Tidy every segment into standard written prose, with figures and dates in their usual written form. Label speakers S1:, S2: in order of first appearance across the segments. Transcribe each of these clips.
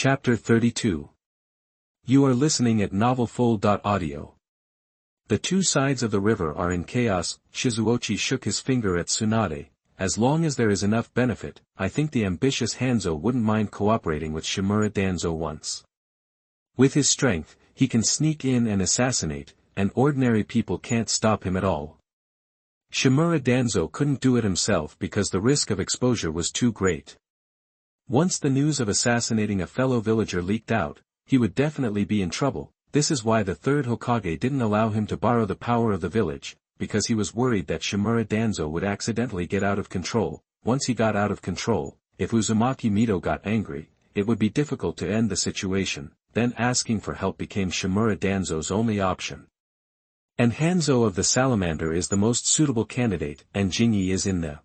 S1: Chapter 32. You are listening at novelfull.audio. The two sides of the river are in chaos. Shizuochi shook his finger at Tsunade. As long as there is enough benefit, I think the ambitious Hanzo wouldn't mind cooperating with Shimura Danzo once. With his strength, he can sneak in and assassinate, and ordinary people can't stop him at all. Shimura Danzo couldn't do it himself because the risk of exposure was too great. Once the news of assassinating a fellow villager leaked out, he would definitely be in trouble. This is why the third Hokage didn't allow him to borrow the power of the village, because he was worried that Shimura Danzo would accidentally get out of control. Once he got out of control, if Uzumaki Mido got angry, it would be difficult to end the situation. Then asking for help became Shimura Danzo's only option. And Hanzo of the Salamander is the most suitable candidate, and Jingyi is in the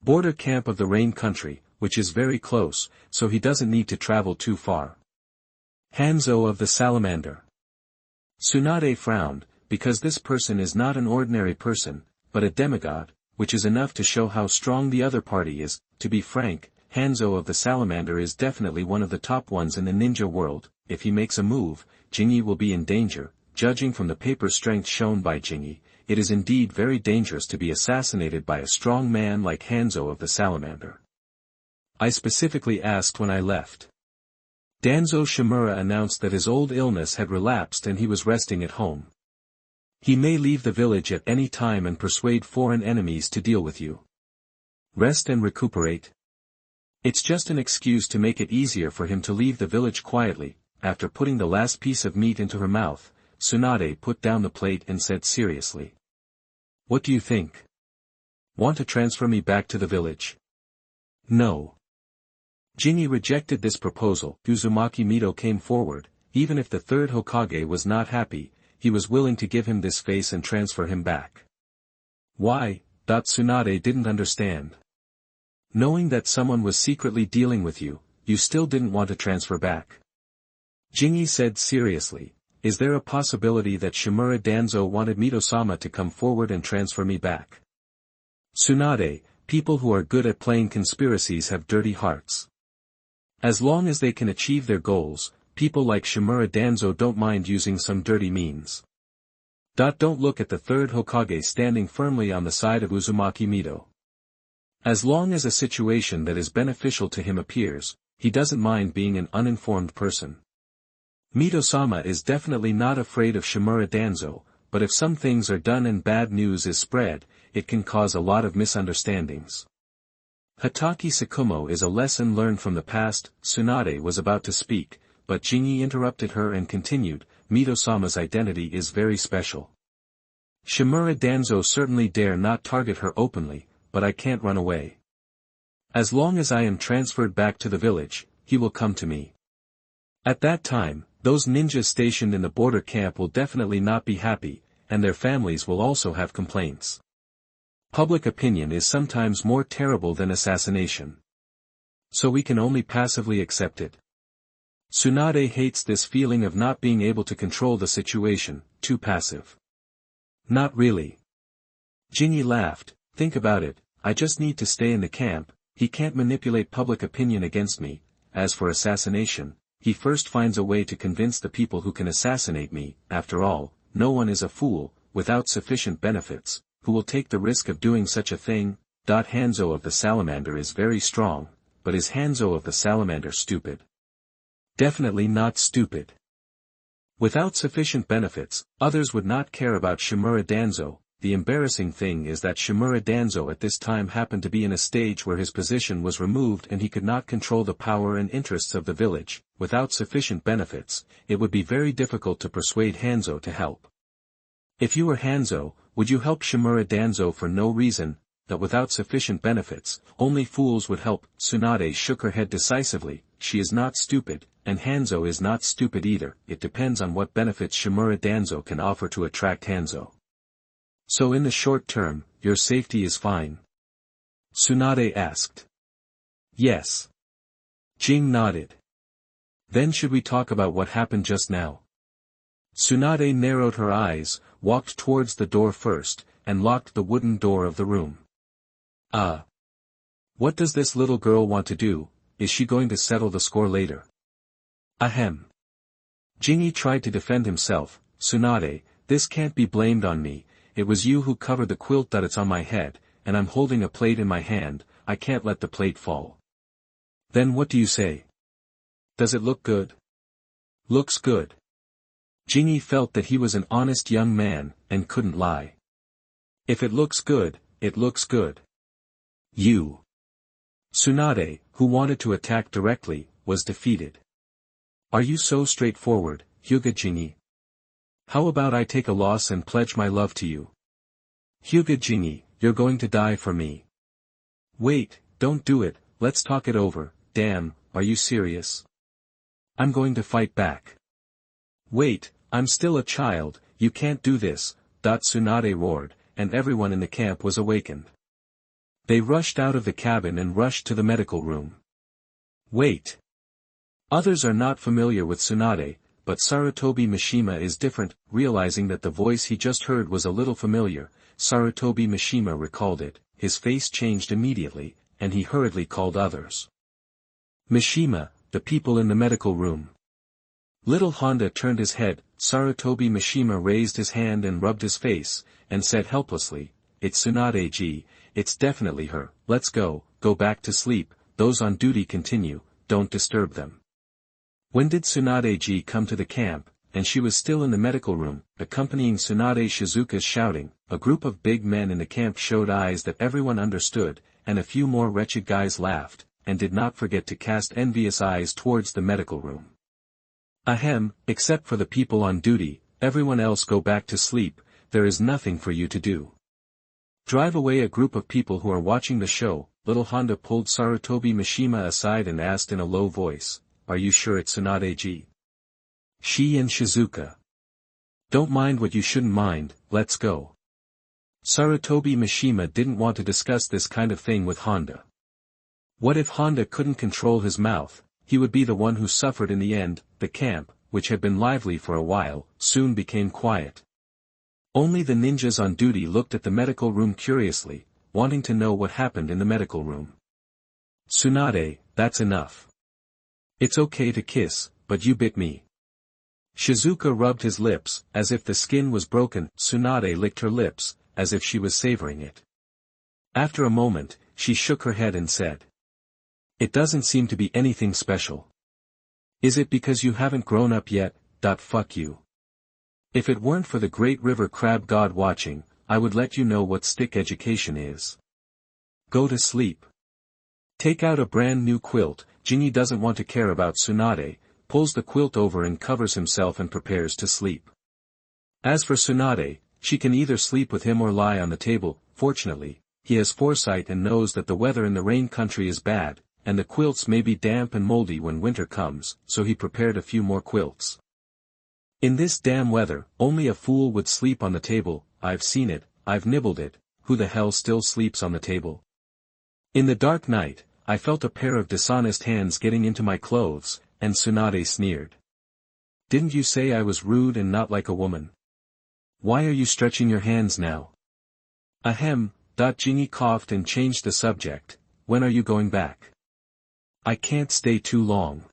S1: border camp of the Rain Country, which is very close, so he doesn't need to travel too far. Hanzo of the Salamander. Tsunade frowned, because this person is not an ordinary person, but a demigod, which is enough to show how strong the other party is. To be frank, Hanzo of the Salamander is definitely one of the top ones in the ninja world. If he makes a move, Jingyi will be in danger. Judging from the paper strength shown by Jingyi, it is indeed very dangerous to be assassinated by a strong man like Hanzo of the Salamander. I specifically asked when I left. Danzo Shimura announced that his old illness had relapsed and he was resting at home. He may leave the village at any time and persuade foreign enemies to deal with you. Rest and recuperate. It's just an excuse to make it easier for him to leave the village quietly. After putting the last piece of meat into her mouth, Tsunade put down the plate and said seriously. What do you think? Want to transfer me back to the village? No. Jingyi rejected this proposal. Uzumaki Mido came forward. Even if the third Hokage was not happy, he was willing to give him this face and transfer him back. Why? Tsunade didn't understand. Knowing that someone was secretly dealing with you, you still didn't want to transfer back. Jingyi said seriously, is there a possibility that Shimura Danzo wanted Mido-sama to come forward and transfer me back? Tsunade, people who are good at playing conspiracies have dirty hearts. As long as they can achieve their goals, people like Shimura Danzo don't mind using some dirty means. Don't look at the third Hokage standing firmly on the side of Uzumaki Mido. As long as a situation that is beneficial to him appears, he doesn't mind being an uninformed person. Mido-sama is definitely not afraid of Shimura Danzo, but if some things are done and bad news is spread, it can cause a lot of misunderstandings. Hatake Tsukumo is a lesson learned from the past. Tsunade was about to speak, but Jingyi interrupted her and continued, Mido-sama's identity is very special. Shimura Danzo certainly dare not target her openly, but I can't run away. As long as I am transferred back to the village, he will come to me. At that time, those ninjas stationed in the border camp will definitely not be happy, and their families will also have complaints. Public opinion is sometimes more terrible than assassination. So we can only passively accept it. Tsunade hates this feeling of not being able to control the situation. Too passive. Not really. Jingyi laughed. Think about it, I just need to stay in the camp. He can't manipulate public opinion against me. As for assassination, he first finds a way to convince the people who can assassinate me. After all, no one is a fool, without sufficient benefits, who will take the risk of doing such a thing. Hanzo of the Salamander is very strong, but is Hanzo of the Salamander stupid? Definitely not stupid. Without sufficient benefits, others would not care about Shimura Danzo. The embarrassing thing is that Shimura Danzo at this time happened to be in a stage where his position was removed and he could not control the power and interests of the village. Without sufficient benefits, it would be very difficult to persuade Hanzo to help. If you were Hanzo, would you help Shimura Danzo for no reason? That without sufficient benefits, only fools would help. Tsunade shook her head decisively. She is not stupid, and Hanzo is not stupid either. It depends on what benefits Shimura Danzo can offer to attract Hanzo. So in the short term, your safety is fine? Tsunade asked. Yes. Jing nodded. Then should we talk about what happened just now? Tsunade narrowed her eyes, walked towards the door first, and locked the wooden door of the room. What does this little girl want to do? Is she going to settle the score later? Ahem. Jingi tried to defend himself. Tsunade, this can't be blamed on me, it was you who covered the quilt. It's on my head, and I'm holding a plate in my hand, I can't let the plate fall. Then what do you say? Does it look good? Looks good. Jingi felt that he was an honest young man, and couldn't lie. If it looks good, it looks good. You. Tsunade, who wanted to attack directly, was defeated. Are you so straightforward, Hyuga Jingi? How about I take a loss and pledge my love to you? Hyuga Jingi, you're going to die for me. Wait, don't do it, let's talk it over. Damn, are you serious? I'm going to fight back. Wait, I'm still a child, you can't do this, Tsunade roared, and everyone in the camp was awakened. They rushed out of the cabin and rushed to the medical room. Wait. Others are not familiar with Tsunade, but Sarutobi Mishima is different. Realizing that the voice he just heard was a little familiar, Sarutobi Mishima recalled it, his face changed immediately, and he hurriedly called others. Mishima, the people in the medical room. Little Honda turned his head. Sarutobi Mishima raised his hand and rubbed his face, and said helplessly, it's Tsunade-ji, it's definitely her, let's go back to sleep, those on duty continue, don't disturb them. When did Tsunade-ji come to the camp? And she was still in the medical room, accompanying Tsunade Shizuka's shouting. A group of big men in the camp showed eyes that everyone understood, and a few more wretched guys laughed, and did not forget to cast envious eyes towards the medical room. Ahem, except for the people on duty, everyone else go back to sleep, there is nothing for you to do. Drive away a group of people who are watching the show. Little Honda pulled Sarutobi Mishima aside and asked in a low voice, are you sure it's Tsunade-ji? She and Shizuka. Don't mind what you shouldn't mind, let's go. Sarutobi Mishima didn't want to discuss this kind of thing with Honda. What if Honda couldn't control his mouth? He would be the one who suffered in the end. The camp, which had been lively for a while, soon became quiet. Only the ninjas on duty looked at the medical room curiously, wanting to know what happened in the medical room. Tsunade, that's enough. It's okay to kiss, but you bit me. Shizuka rubbed his lips, as if the skin was broken. Tsunade licked her lips, as if she was savoring it. After a moment, she shook her head and said, it doesn't seem to be anything special. Is it because you haven't grown up yet? Fuck you. If it weren't for the great river crab god watching, I would let you know what stick education is. Go to sleep. Take out a brand new quilt. Jingi doesn't want to care about Tsunade, pulls the quilt over and covers himself and prepares to sleep. As for Tsunade, she can either sleep with him or lie on the table. Fortunately, he has foresight and knows that the weather in the rain country is bad, and the quilts may be damp and moldy when winter comes, so he prepared a few more quilts. In this damn weather, only a fool would sleep on the table. I've seen it, I've nibbled it, who the hell still sleeps on the table? In the dark night, I felt a pair of dishonest hands getting into my clothes, and Tsunade sneered. Didn't you say I was rude and not like a woman? Why are you stretching your hands now? Ahem. Jingi coughed and changed the subject. When are you going back? I can't stay too long.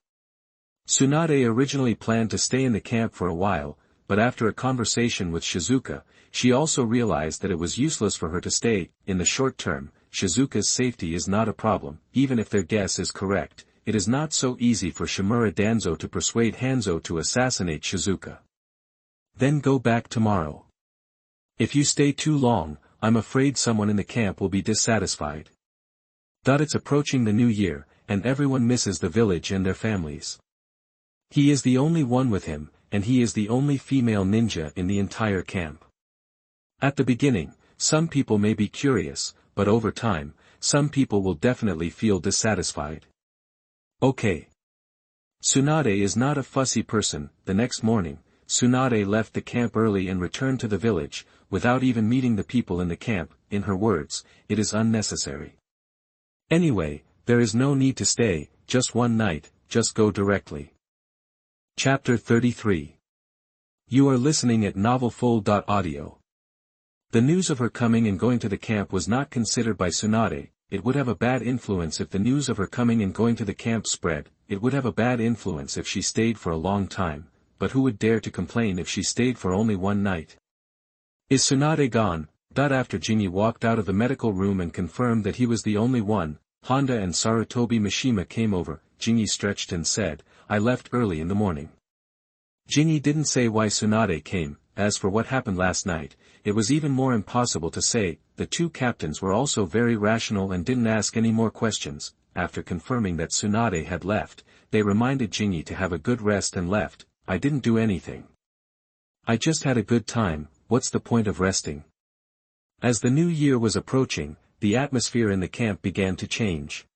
S1: Tsunade originally planned to stay in the camp for a while, but after a conversation with Shizuka, she also realized that it was useless for her to stay. In the short term, Shizuka's safety is not a problem. Even if their guess is correct, it is not so easy for Shimura Danzo to persuade Hanzo to assassinate Shizuka. Then go back tomorrow. If you stay too long, I'm afraid someone in the camp will be dissatisfied. It's approaching the new year, and everyone misses the village and their families. He is the only one with him, and he is the only female ninja in the entire camp. At the beginning, some people may be curious, but over time, some people will definitely feel dissatisfied. Okay. Tsunade is not a fussy person. The next morning, Tsunade left the camp early and returned to the village, without even meeting the people in the camp. In her words, it is unnecessary. Anyway, there is no need to stay, just one night, just go directly. Chapter 33. You are listening at novelfull.audio. The news of her coming and going to the camp was not considered by Tsunade. It would have a bad influence if the news of her coming and going to the camp spread. it would have a bad influence if she stayed for a long time, but who would dare to complain if she stayed for only one night? Is Tsunade gone? After Jinyi walked out of the medical room and confirmed that he was the only one, Honda and Sarutobi Mishima came over. Jinyi stretched and said, I left early in the morning. Jinyi didn't say why Tsunade came. As for what happened last night, it was even more impossible to say. The two captains were also very rational and didn't ask any more questions. After confirming that Tsunade had left, they reminded Jinyi to have a good rest and left. I didn't do anything. I just had a good time. What's the point of resting? As the new year was approaching, the atmosphere in the camp began to change.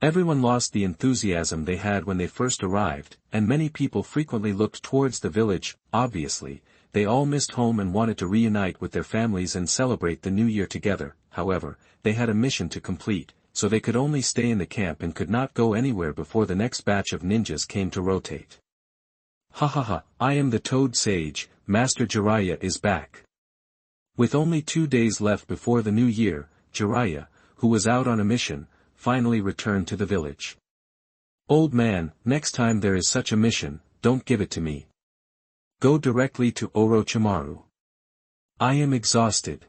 S1: Everyone lost the enthusiasm they had when they first arrived, and many people frequently looked towards the village. Obviously, they all missed home and wanted to reunite with their families and celebrate the new year together. However, they had a mission to complete, so they could only stay in the camp and could not go anywhere before the next batch of ninjas came to rotate. Ha ha ha, I am the Toad Sage, Master Jiraiya is back. With only 2 days left before the new year, Jiraiya, who was out on a mission, finally returned to the village. Old man, next time there is such a mission, don't give it to me. Go directly to Orochimaru. I am exhausted.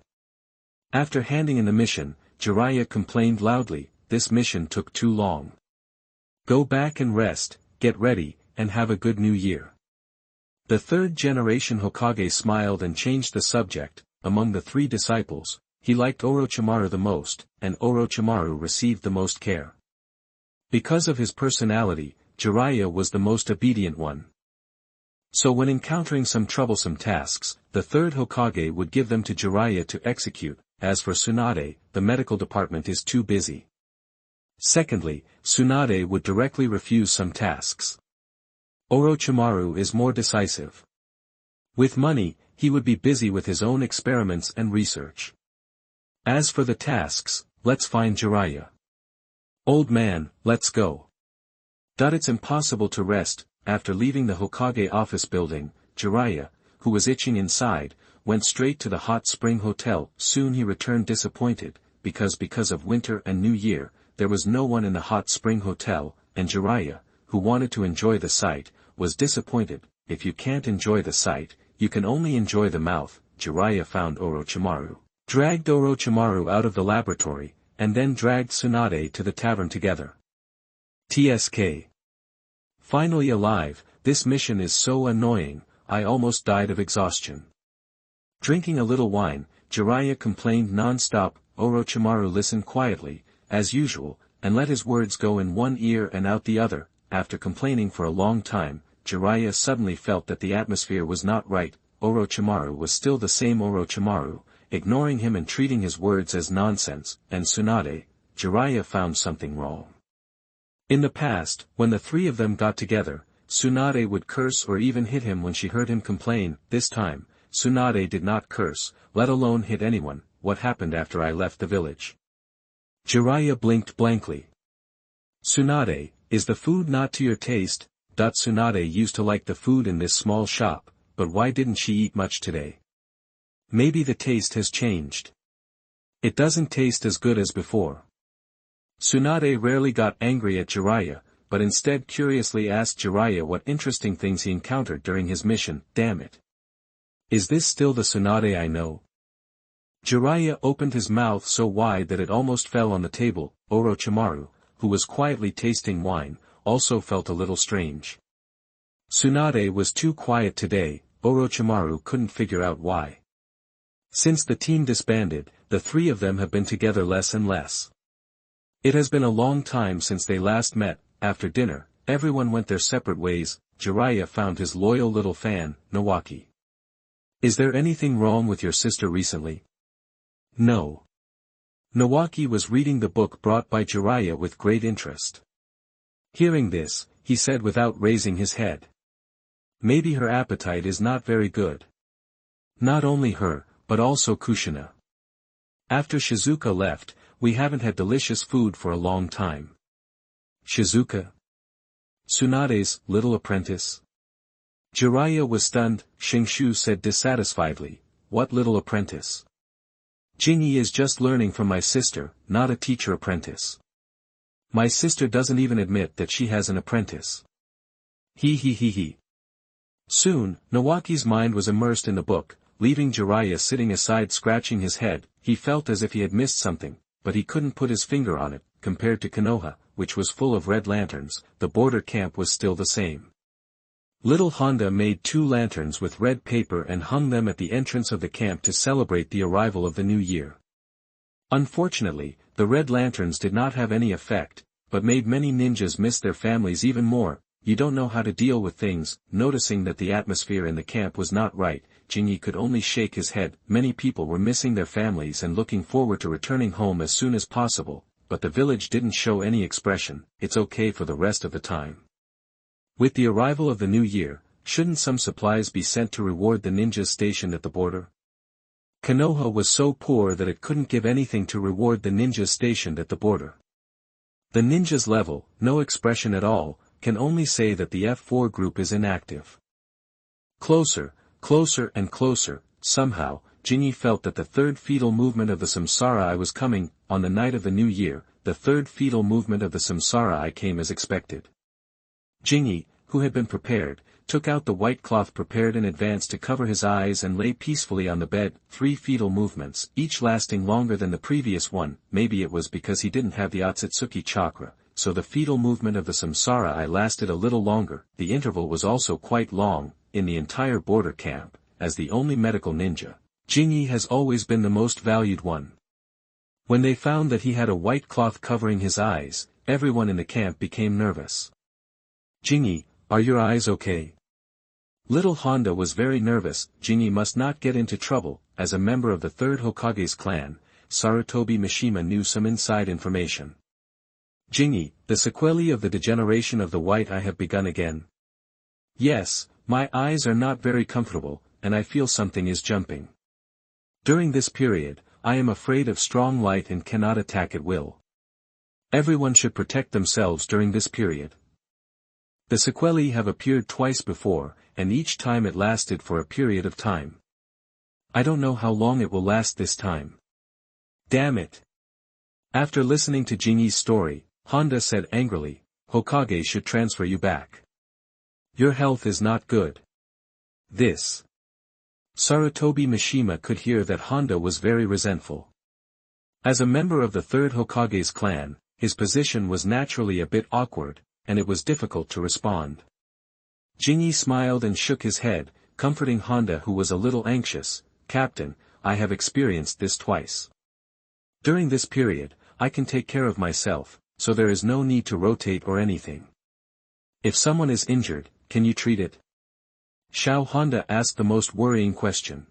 S1: After handing in the mission, Jiraiya complained loudly, this mission took too long. Go back and rest, get ready, and have a good new year. The third generation Hokage smiled and changed the subject. Among the 3 disciples, he liked Orochimaru the most, and Orochimaru received the most care. Because of his personality, Jiraiya was the most obedient one. So when encountering some troublesome tasks, the third Hokage would give them to Jiraiya to execute. As for Tsunade, the medical department is too busy. Secondly, Tsunade would directly refuse some tasks. Orochimaru is more decisive. With money, he would be busy with his own experiments and research. As for the tasks, let's find Jiraiya. Old man, let's go. It's impossible to rest. After leaving the Hokage office building, Jiraiya, who was itching inside, went straight to the hot spring hotel. Soon he returned disappointed, because of winter and New Year, there was no one in the hot spring hotel, and Jiraiya, who wanted to enjoy the sight, was disappointed. If you can't enjoy the sight, you can only enjoy the mouth. Jiraiya found Orochimaru, dragged Orochimaru out of the laboratory, and then dragged Tsunade to the tavern together. TSK. Finally alive, this mission is so annoying, I almost died of exhaustion. Drinking a little wine, Jiraiya complained non-stop. Orochimaru listened quietly, as usual, and let his words go in one ear and out the other. After complaining for a long time, Jiraiya suddenly felt that the atmosphere was not right. Orochimaru was still the same Orochimaru, ignoring him and treating his words as nonsense, and Tsunade, Jiraiya found something wrong. In the past, when the 3 of them got together, Tsunade would curse or even hit him when she heard him complain. This time, Tsunade did not curse, let alone hit anyone. What happened after I left the village? Jiraiya blinked blankly. Tsunade, is the food not to your taste? Tsunade used to like the food in this small shop, but why didn't she eat much today? Maybe the taste has changed. It doesn't taste as good as before. Tsunade rarely got angry at Jiraiya, but instead curiously asked Jiraiya what interesting things he encountered during his mission. Damn it. Is this still the Tsunade I know? Jiraiya opened his mouth so wide that it almost fell on the table. Orochimaru, who was quietly tasting wine, also felt a little strange. Tsunade was too quiet today. Orochimaru couldn't figure out why. Since the team disbanded, the 3 of them have been together less and less. It has been a long time since they last met. After dinner, everyone went their separate ways. Jiraiya found his loyal little fan, Nawaki. Is there anything wrong with your sister recently? No. Nawaki was reading the book brought by Jiraiya with great interest. Hearing this, he said without raising his head. Maybe her appetite is not very good. Not only her, but also Kushina. After Shizuka left, we haven't had delicious food for a long time. Shizuka? Tsunade's little apprentice? Jiraiya was stunned. Shingshu said dissatisfiedly, what little apprentice? Jinyi is just learning from my sister, not a teacher apprentice. My sister doesn't even admit that she has an apprentice. He. Soon, Nawaki's mind was immersed in the book, leaving Jiraiya sitting aside scratching his head. He felt as if he had missed something, but he couldn't put his finger on it. Compared to Konoha, which was full of red lanterns, the border camp was still the same. Little Honda made 2 lanterns with red paper and hung them at the entrance of the camp to celebrate the arrival of the new year. Unfortunately, the red lanterns did not have any effect, but made many ninjas miss their families even more. You don't know how to deal with things. Noticing that the atmosphere in the camp was not right, Jinyi could only shake his head. Many people were missing their families and looking forward to returning home as soon as possible, but the village didn't show any expression. It's okay for the rest of the time. With the arrival of the new year, shouldn't some supplies be sent to reward the ninjas stationed at the border? Konoha was so poor that it couldn't give anything to reward the ninjas stationed at the border. The ninjas level, no expression at all, can only say that the F4 group is inactive. Closer and closer, somehow, Jinyi felt that the third fetal movement of the Samsara Eye was coming. On the night of the new year, the third fetal movement of the Samsara Eye came as expected. Jinyi, who had been prepared, took out the white cloth prepared in advance to cover his eyes and lay peacefully on the bed. 3 fetal movements, each lasting longer than the previous one. Maybe it was because he didn't have the Akatsuki chakra, so the fetal movement of the Samsara Eye lasted a little longer. The interval was also quite long. In the entire border camp, as the only medical ninja, Jinyi has always been the most valued one. When they found that he had a white cloth covering his eyes, everyone in the camp became nervous. Jinyi, are your eyes okay? Little Honda was very nervous. Jinyi must not get into trouble. As a member of the 3rd Hokage's clan, Sarutobi Mishima knew some inside information. Jinyi, the sequelae of the degeneration of the white eye have begun again. Yes, my eyes are not very comfortable, and I feel something is jumping. During this period, I am afraid of strong light and cannot attack at will. Everyone should protect themselves during this period. The sequelae have appeared twice before, and each time it lasted for a period of time. I don't know how long it will last this time. Damn it! After listening to Jinyi's story, Honda said angrily, Hokage should transfer you back. Your health is not good. This. Sarutobi Mishima could hear that Honda was very resentful. As a member of the 3rd Hokage's clan, his position was naturally a bit awkward, and it was difficult to respond. Jinyi smiled and shook his head, comforting Honda who was a little anxious. Captain, I have experienced this twice. During this period, I can take care of myself, so there is no need to rotate or anything. If someone is injured, can you treat it? Xiao Honda asked the most worrying question.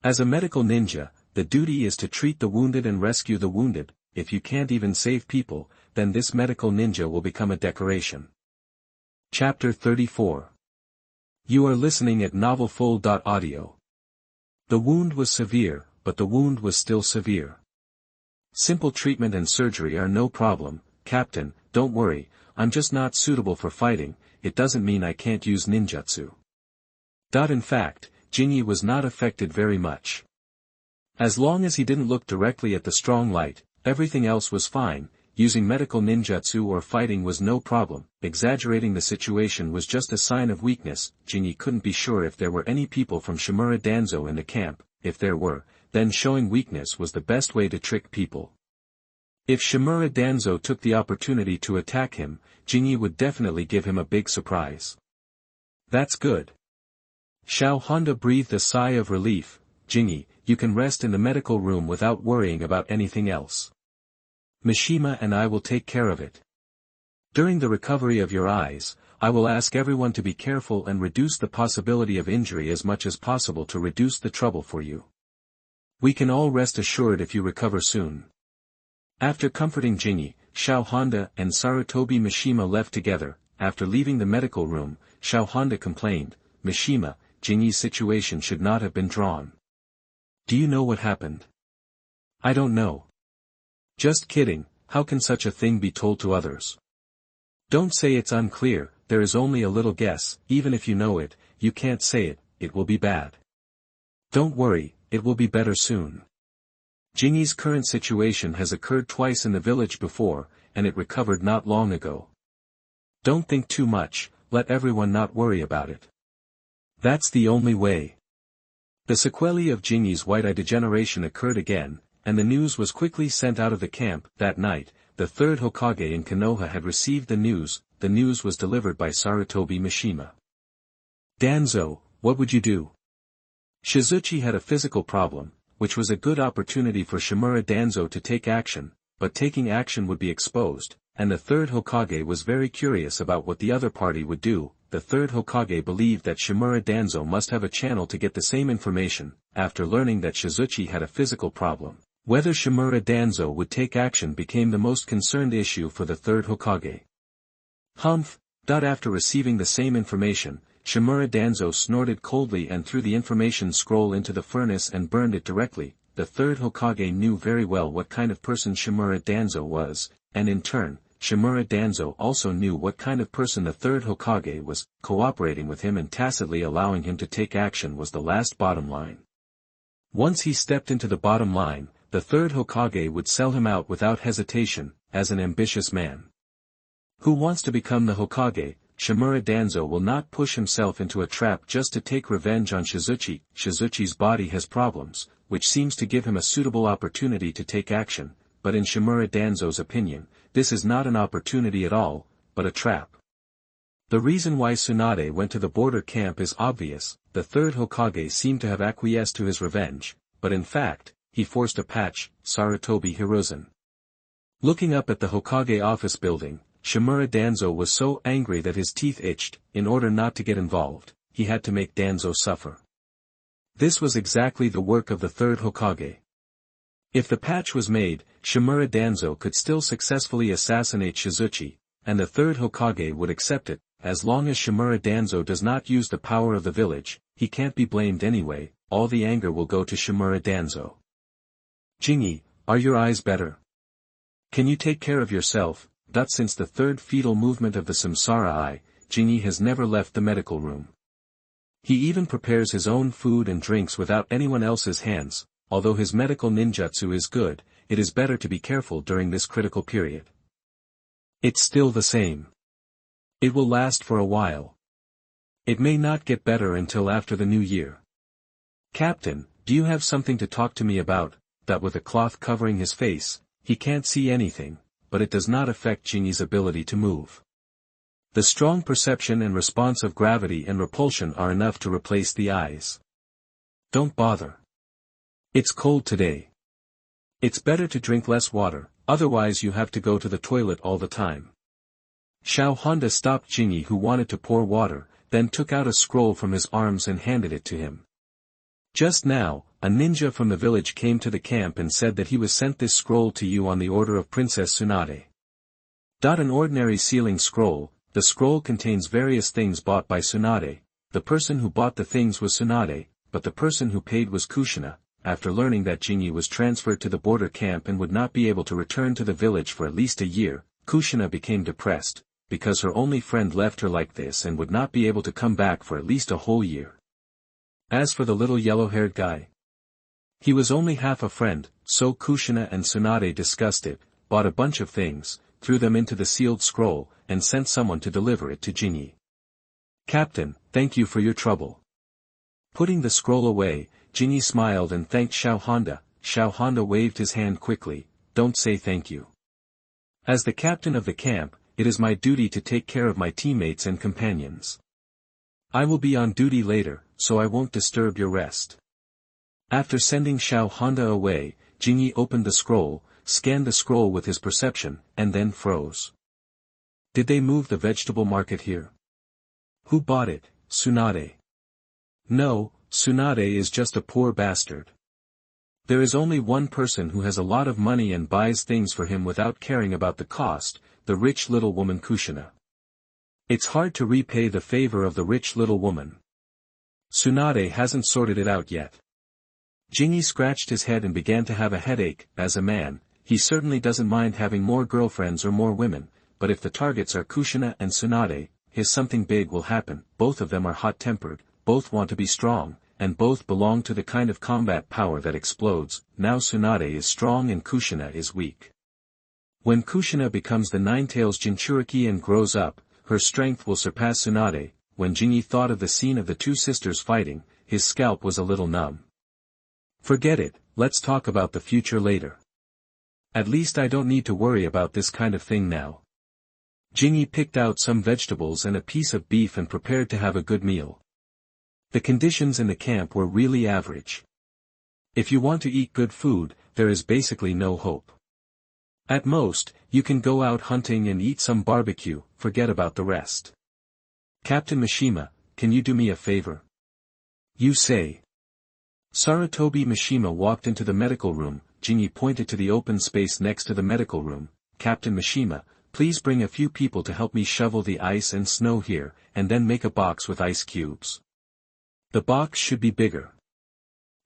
S1: As a medical ninja, the duty is to treat the wounded and rescue the wounded. If you can't even save people, then this medical ninja will become a decoration. Chapter 34. You are listening at novelfull.audio. The wound was severe, but the wound was still severe. Simple treatment and surgery are no problem, Captain, don't worry, I'm just not suitable for fighting. It doesn't mean I can't use ninjutsu. In fact, Jinyi was not affected very much. As long as he didn't look directly at the strong light, everything else was fine. Using medical ninjutsu or fighting was no problem. Exaggerating the situation was just a sign of weakness. Jinyi couldn't be sure if there were any people from Shimura Danzo in the camp. If there were, then showing weakness was the best way to trick people. If Shimura Danzo took the opportunity to attack him, Jinyi would definitely give him a big surprise. That's good. Xiao Honda breathed a sigh of relief. Jinyi, you can rest in the medical room without worrying about anything else. Mishima and I will take care of it. During the recovery of your eyes, I will ask everyone to be careful and reduce the possibility of injury as much as possible to reduce the trouble for you. We can all rest assured if you recover soon. After comforting Jinyi, Xiao Honda and Sarutobi Mishima left together. After leaving the medical room, Xiao Honda complained, Mishima, Jinyi's situation should not have been drawn. Do you know what happened? I don't know. Just kidding, how can such a thing be told to others? Don't say it's unclear, there is only a little guess. Even if you know it, you can't say it, it will be bad. Don't worry, it will be better soon. Jinyi's current situation has occurred twice in the village before, and it recovered not long ago. Don't think too much, let everyone not worry about it. That's the only way. The sequelae of Jinyi's White Eye degeneration occurred again, and the news was quickly sent out of the camp. That night, the third Hokage in Konoha had received the news was delivered by Sarutobi Mishima. Danzo, what would you do? Shizuchi had a physical problem, which was a good opportunity for Shimura Danzo to take action, but taking action would be exposed, and the third Hokage was very curious about what the other party would do. The third Hokage believed that Shimura Danzo must have a channel to get the same information. After learning that Shizuchi had a physical problem, whether Shimura Danzo would take action became the most concerned issue for the third Hokage. Humph! After receiving the same information, Shimura Danzo snorted coldly and threw the information scroll into the furnace and burned it directly. The third Hokage knew very well what kind of person Shimura Danzo was, and in turn, Shimura Danzo also knew what kind of person the third Hokage was. Cooperating with him and tacitly allowing him to take action was the last bottom line. Once he stepped into the bottom line, the third Hokage would sell him out without hesitation, as an ambitious man who wants to become the Hokage. Shimura Danzo will not push himself into a trap just to take revenge on Shizuchi. Shizuchi's body has problems, which seems to give him a suitable opportunity to take action, but in Shimura Danzo's opinion, this is not an opportunity at all, but a trap. The reason why Tsunade went to the border camp is obvious. The third Hokage seemed to have acquiesced to his revenge, but in fact, he forced a patch, Sarutobi Hiruzen. Looking up at the Hokage office building, Shimura Danzo was so angry that his teeth itched. In order not to get involved, he had to make Danzo suffer. This was exactly the work of the third Hokage. If the patch was made, Shimura Danzo could still successfully assassinate Shizuchi, and the third Hokage would accept it. As long as Shimura Danzo does not use the power of the village, he can't be blamed anyway. All the anger will go to Shimura Danzo. Jinyi, are your eyes better? Can you take care of yourself? Since the third fetal movement of the Samsara Eye, Jinyi has never left the medical room. He even prepares his own food and drinks without anyone else's hands. Although his medical ninjutsu is good, it is better to be careful during this critical period. It's still the same. It will last for a while. It may not get better until after the new year. Captain, do you have something to talk to me about? With a cloth covering his face, he can't see anything, but it does not affect Jinyi's ability to move. The strong perception and response of gravity and repulsion are enough to replace the eyes. Don't bother. It's cold today. It's better to drink less water, otherwise you have to go to the toilet all the time. Xiao Honda stopped Jinyi, who wanted to pour water, then took out a scroll from his arms and handed it to him. Just now, a ninja from the village came to the camp and said that he was sent this scroll to you on the order of Princess Tsunade. An ordinary sealing scroll. The scroll contains various things bought by Tsunade. The person who bought the things was Tsunade, but the person who paid was Kushina. After learning that Jinyi was transferred to the border camp and would not be able to return to the village for at least a year, Kushina became depressed, because her only friend left her like this and would not be able to come back for at least a whole year. As for the little yellow-haired guy, he was only half a friend, so Kushina and Tsunade discussed it, bought a bunch of things, threw them into the sealed scroll, and sent someone to deliver it to Jinyi. Captain, thank you for your trouble. Putting the scroll away, Jinyi smiled and thanked Xiao Honda. Xiao Honda waved his hand quickly. Don't say thank you. As the captain of the camp, it is my duty to take care of my teammates and companions. I will be on duty later, so I won't disturb your rest. After sending Xiao Honda away, Jinyi opened the scroll, scanned the scroll with his perception, and then froze. Did they move the vegetable market here? Who bought it? Tsunade. No, Tsunade is just a poor bastard. There is only one person who has a lot of money and buys things for him without caring about the cost, the rich little woman Kushina. It's hard to repay the favor of the rich little woman. Tsunade hasn't sorted it out yet. Jinyi scratched his head and began to have a headache. As a man, he certainly doesn't mind having more girlfriends or more women, but if the targets are Kushina and Tsunade, something big will happen. Both of them are hot-tempered, both want to be strong, and both belong to the kind of combat power that explodes. Now Tsunade is strong and Kushina is weak. When Kushina becomes the Nine-Tails Jinchuriki and grows up, her strength will surpass Tsunade. When Jinyi thought of the scene of the two sisters fighting, his scalp was a little numb. Forget it, let's talk about the future later. At least I don't need to worry about this kind of thing now. Jinyi picked out some vegetables and a piece of beef and prepared to have a good meal. The conditions in the camp were really average. If you want to eat good food, there is basically no hope. At most, you can go out hunting and eat some barbecue, forget about the rest. Captain Mishima, can you do me a favor? You say. Sarutobi Mishima walked into the medical room. Jinyi pointed to the open space next to the medical room. Captain Mishima, please bring a few people to help me shovel the ice and snow here, and then make a box with ice cubes. The box should be bigger.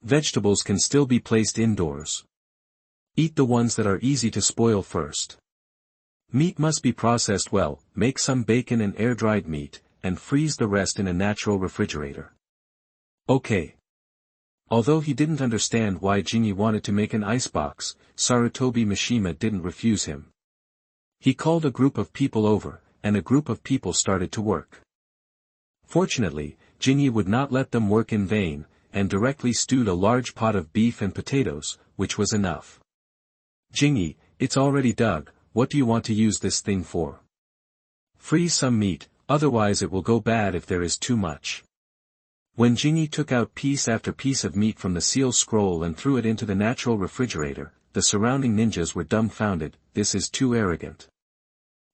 S1: Vegetables can still be placed indoors. Eat the ones that are easy to spoil first. Meat must be processed well, make some bacon and air-dried meat, and freeze the rest in a natural refrigerator. Okay. Although he didn't understand why Jinyi wanted to make an icebox, Sarutobi Mishima didn't refuse him. He called a group of people over, and a group of people started to work. Fortunately, Jinyi would not let them work in vain, and directly stewed a large pot of beef and potatoes, which was enough. Jinyi, it's already dug, what do you want to use this thing for? Freeze some meat, otherwise it will go bad if there is too much. When Jinyi took out piece after piece of meat from the seal scroll and threw it into the natural refrigerator, the surrounding ninjas were dumbfounded. This is too arrogant.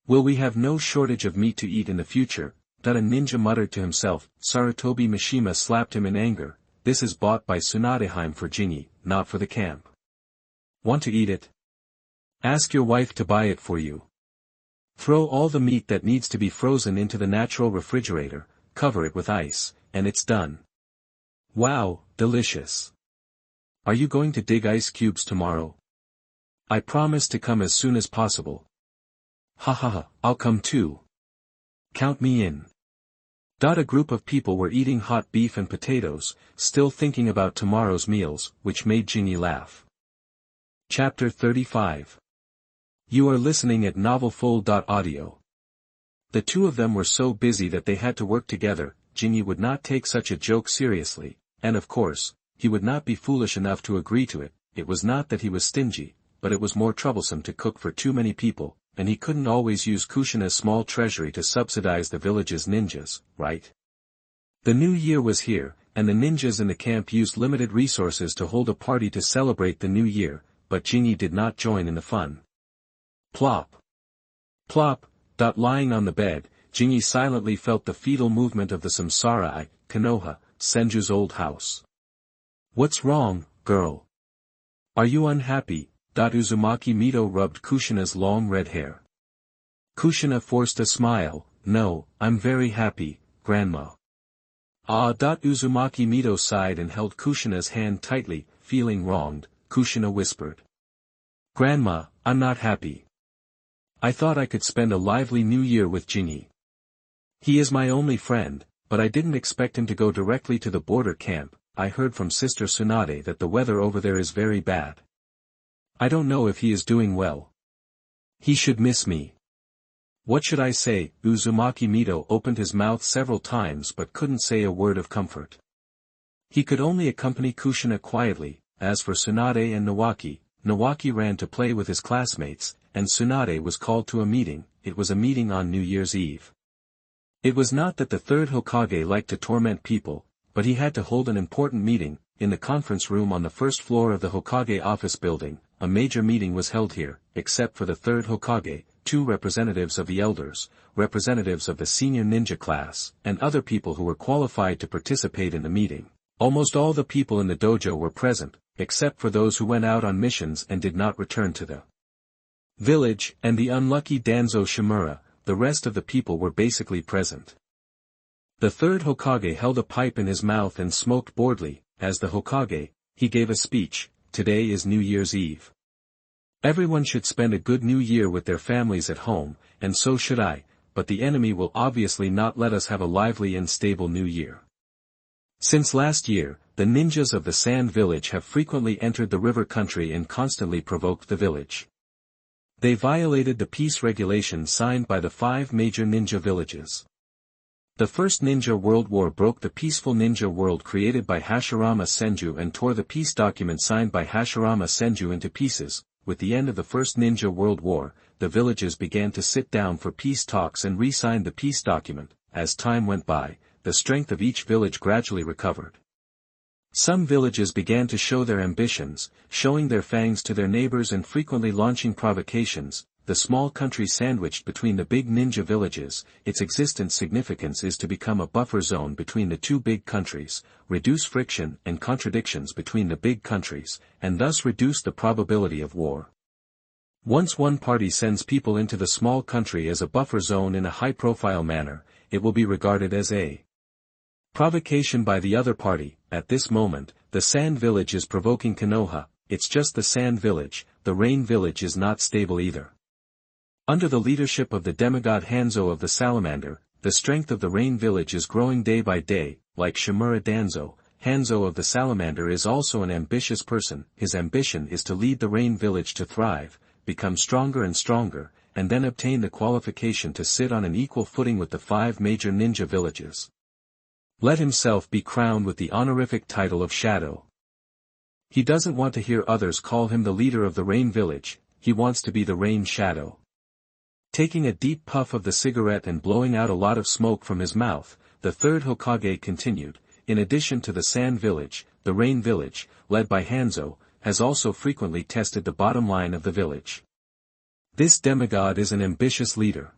S1: Will we have no shortage of meat to eat in the future? That a ninja muttered to himself. Sarutobi Mishima slapped him in anger. This is bought by Tsunadeheim for Jinyi, not for the camp. Want to eat it? Ask your wife to buy it for you. Throw all the meat that needs to be frozen into the natural refrigerator, cover it with ice, and it's done. Wow, delicious. Are you going to dig ice cubes tomorrow? I promise to come as soon as possible. Ha ha ha, I'll come too. Count me in. A group of people were eating hot beef and potatoes, still thinking about tomorrow's meals, which made Jinyi laugh. Chapter 35. You are listening at novelfull.audio. The two of them were so busy that they had to work together. Jinyi would not take such a joke seriously, and of course, he would not be foolish enough to agree to it. It was not that he was stingy, but it was more troublesome to cook for too many people, and he couldn't always use Kushina's small treasury to subsidize the village's ninjas, right? The new year was here, and the ninjas in the camp used limited resources to hold a party to celebrate the new year, but Jinyi did not join in the fun. Plop. Plop. Lying on the bed, Jinyi silently felt the fetal movement of the Samsara Eye, Konoha, Senju's old house. What's wrong, girl? Are you unhappy? Uzumaki Mito rubbed Kushina's long red hair. Kushina forced a smile. No, I'm very happy, Grandma. Uzumaki Mito sighed and held Kushina's hand tightly. Feeling wronged, Kushina whispered. Grandma, I'm not happy. I thought I could spend a lively new year with Jinyi. He is my only friend, but I didn't expect him to go directly to the border camp. I heard from Sister Tsunade that the weather over there is very bad. I don't know if he is doing well. He should miss me. What should I say? Uzumaki Mito opened his mouth several times but couldn't say a word of comfort. He could only accompany Kushina quietly. As for Tsunade and Nawaki, Nawaki ran to play with his classmates, and Tsunade was called to a meeting. It was a meeting on New Year's Eve. It was not that the third Hokage liked to torment people, but he had to hold an important meeting. In the conference room on the first floor of the Hokage office building, a major meeting was held here. Except for the third Hokage, 2 representatives of the elders, representatives of the senior ninja class, and other people who were qualified to participate in the meeting. Almost all the people in the dojo were present, except for those who went out on missions and did not return to the village, and the unlucky Danzo Shimura. The rest of the people were basically present. The third Hokage held a pipe in his mouth and smoked boredly. As the Hokage, he gave a speech. Today is New Year's Eve. Everyone should spend a good new year with their families at home, and so should I, but the enemy will obviously not let us have a lively and stable new year. Since last year, the ninjas of the Sand Village have frequently entered the river country and constantly provoked the village. They violated the peace regulations signed by the 5 major ninja villages. The First Ninja World War broke the peaceful ninja world created by Hashirama Senju and tore the peace document signed by Hashirama Senju into pieces. With the end of the First Ninja World War, the villages began to sit down for peace talks and re-sign the peace document. As time went by, the strength of each village gradually recovered. Some villages began to show their ambitions, showing their fangs to their neighbors and frequently launching provocations. The small country sandwiched between the big ninja villages, its existence significance is to become a buffer zone between the two big countries, reduce friction and contradictions between the big countries, and thus reduce the probability of war. Once one party sends people into the small country as a buffer zone in a high-profile manner, it will be regarded as a provocation by the other party. At this moment, the sand village is provoking Konoha. It's just the sand village, the rain village is not stable either. Under the leadership of the demigod Hanzo of the Salamander, the strength of the rain village is growing day by day. Like Shimura Danzo, Hanzo of the Salamander is also an ambitious person. His ambition is to lead the rain village to thrive, become stronger and stronger, and then obtain the qualification to sit on an equal footing with the 5 major ninja villages. Let himself be crowned with the honorific title of Shadow. He doesn't want to hear others call him the leader of the rain village, he wants to be the rain shadow. Taking a deep puff of the cigarette and blowing out a lot of smoke from his mouth, the third Hokage continued, in addition to the sand village, the rain village, led by Hanzo, has also frequently tested the bottom line of the village. This demigod is an ambitious leader.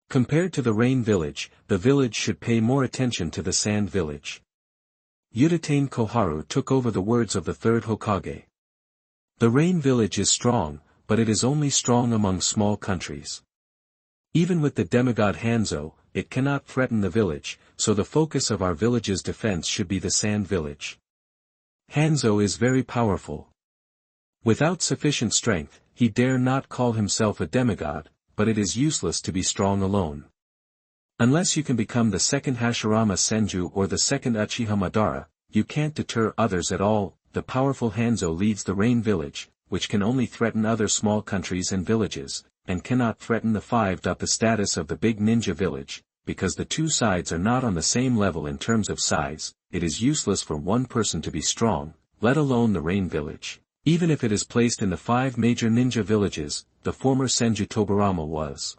S1: Compared to the rain village, the village should pay more attention to the sand village. Udatane Koharu took over the words of the third Hokage. The rain village is strong, but it is only strong among small countries. Even with the demigod Hanzo, it cannot threaten the village, so the focus of our village's defense should be the sand village. Hanzo is very powerful. Without sufficient strength, he dare not call himself a demigod, but it is useless to be strong alone. Unless you can become the second Hashirama Senju or the second Uchiha Madara, you can't deter others at all. The powerful Hanzo leads the rain village, which can only threaten other small countries and villages, and cannot threaten the 5. The status of the big ninja village, because the two sides are not on the same level in terms of size, it is useless for one person to be strong, let alone the rain village. Even if it is placed in the 5 major ninja villages, the former Senju Tobarama was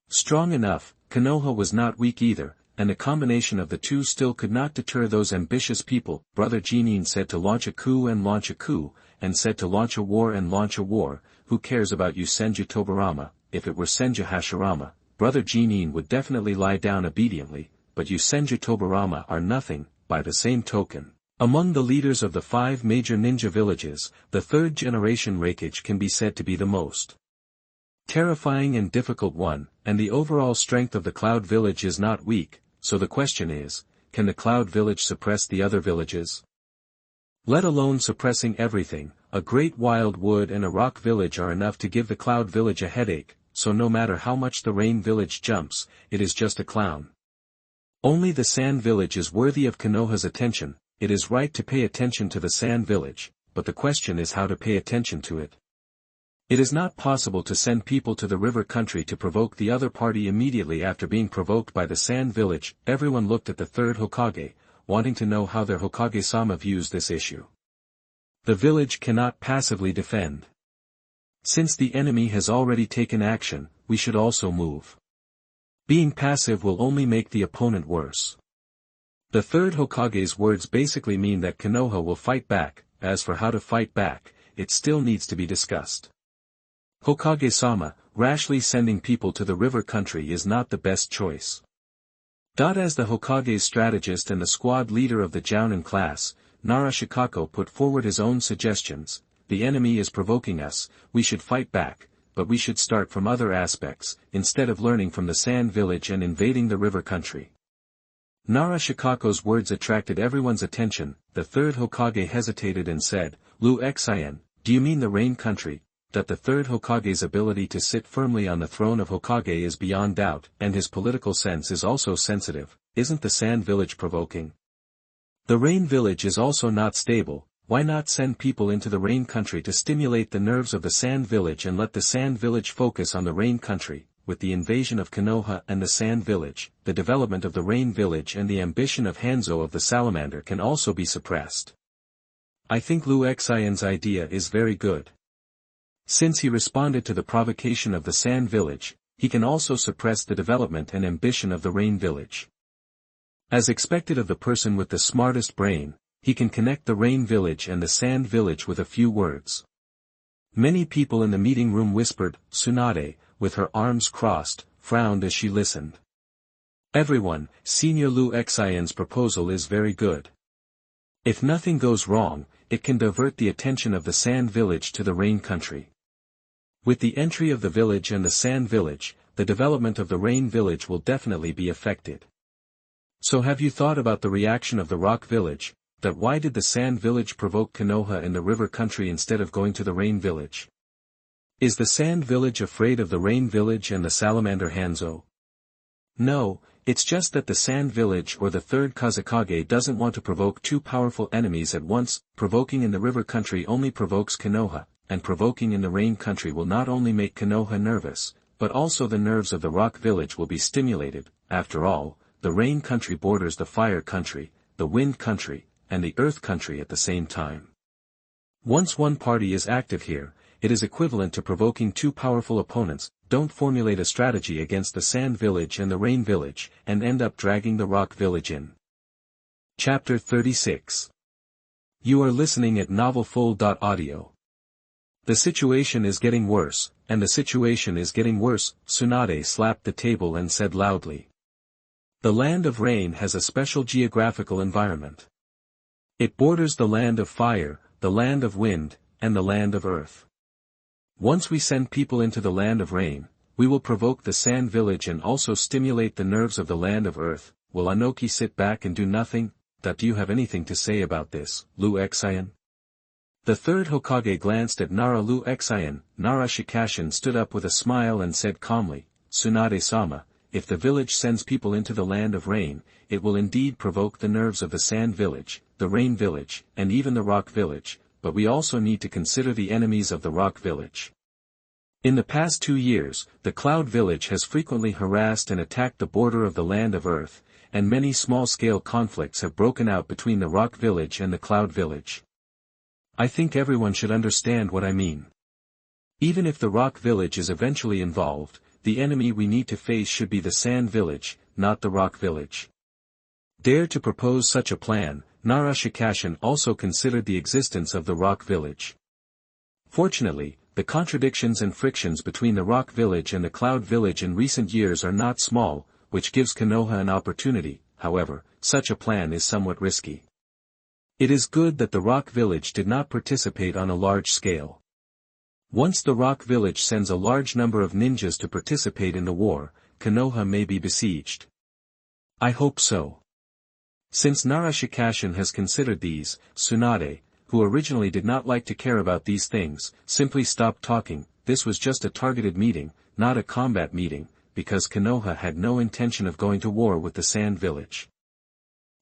S1: strong enough. Konoha was not weak either, and the combination of the two still could not deter those ambitious people. Brother Jinin said to launch a coup and launch a coup, and said to launch a war and launch a war. Who cares about you Senju Tobarama? If it were Senju Hashirama, Brother Jinin would definitely lie down obediently, but you Senju Tobarama are nothing. By the same token, among the leaders of the 5 major ninja villages, the 3rd generation Reikage can be said to be the most terrifying and difficult one, and the overall strength of the Cloud Village is not weak, so the question is, can the Cloud Village suppress the other villages? Let alone suppressing everything, a great wild wood and a rock village are enough to give the Cloud Village a headache, so no matter how much the Rain Village jumps, it is just a clown. Only the Sand Village is worthy of Konoha's attention. It is right to pay attention to the Sand Village, but the question is how to pay attention to it. It is not possible to send people to the river country to provoke the other party immediately after being provoked by the Sand Village. Everyone looked at the third Hokage, wanting to know how their Hokage-sama views this issue. The village cannot passively defend. Since the enemy has already taken action, we should also move. Being passive will only make the opponent worse. The third Hokage's words basically mean that Konoha will fight back. As for how to fight back, it still needs to be discussed. Hokage-sama, rashly sending people to the river country is not the best choice. As the Hokage's strategist and the squad leader of the Jounin class, Nara Shikako put forward his own suggestions. The enemy is provoking us, we should fight back, but we should start from other aspects, instead of learning from the Sand Village and invading the river country. Nara Shikako's words attracted everyone's attention. The third Hokage hesitated and said, Lu Xien, do you mean the Rain Country? That the third Hokage's ability to sit firmly on the throne of Hokage is beyond doubt, and his political sense is also sensitive. Isn't the Sand Village provoking? The Rain Village is also not stable, why not send people into the rain country to stimulate the nerves of the sand village and let the sand village focus on the rain country? With the invasion of Konoha and the sand village, the development of the rain village and the ambition of Hanzo of the salamander can also be suppressed. I think Liu Xian's idea is very good. Since he responded to the provocation of the sand village, he can also suppress the development and ambition of the rain village. As expected of the person with the smartest brain, he can connect the rain village and the sand village with a few words. Many people in the meeting room whispered. Tsunade, with her arms crossed, frowned as she listened. Everyone, Senior Liu Xian's proposal is very good. If nothing goes wrong, it can divert the attention of the sand village to the rain country. With the entry of the village and the sand village, the development of the rain village will definitely be affected. So have you thought about the reaction of the rock village, that why did the sand village provoke Konoha in the river country instead of going to the rain village? Is the sand village afraid of the rain village and the salamander Hanzo? No, it's just that the sand village or the third Kazekage doesn't want to provoke two powerful enemies at once. Provoking in the river country only provokes Konoha, and provoking in the rain country will not only make Konoha nervous, but also the nerves of the rock village will be stimulated. After all, the rain country borders the fire country, the wind country, and the earth country at the same time. Once one party is active here, it is equivalent to provoking two powerful opponents. Don't formulate a strategy against the sand village and the rain village, and end up dragging the rock village in. Chapter 36. You are listening at novelfull.audio. The situation is getting worse, and the situation is getting worse. Tsunade slapped the table and said loudly. The land of rain has a special geographical environment. It borders the land of fire, the land of wind, and the land of earth. Once we send people into the land of rain, we will provoke the sand village and also stimulate the nerves of the land of earth. Will Anoki sit back and do nothing? Do you have anything to say about this, Liu Xian? The third Hokage glanced at Nara. Liu Xian. Nara Shikashin stood up with a smile and said calmly, Tsunade-sama, if the village sends people into the land of rain, it will indeed provoke the nerves of the sand village, the rain village, and even the rock village, but we also need to consider the enemies of the rock village. In the past 2 years, the cloud village has frequently harassed and attacked the border of the land of earth, and many small-scale conflicts have broken out between the rock village and the cloud village. I think everyone should understand what I mean. Even if the rock village is eventually involved, the enemy we need to face should be the sand village, not the rock village. Dare to propose such a plan. Nara Shikashin also considered the existence of the rock village. Fortunately, the contradictions and frictions between the rock village and the cloud village in recent years are not small, which gives Konoha an opportunity. However, such a plan is somewhat risky. It is good that the rock village did not participate on a large scale. Once the rock village sends a large number of ninjas to participate in the war, Konoha may be besieged. I hope so. Since Nara Shikashin has considered these, Tsunade, who originally did not like to care about these things, simply stopped talking. This was just a targeted meeting, not a combat meeting, because Konoha had no intention of going to war with the sand village.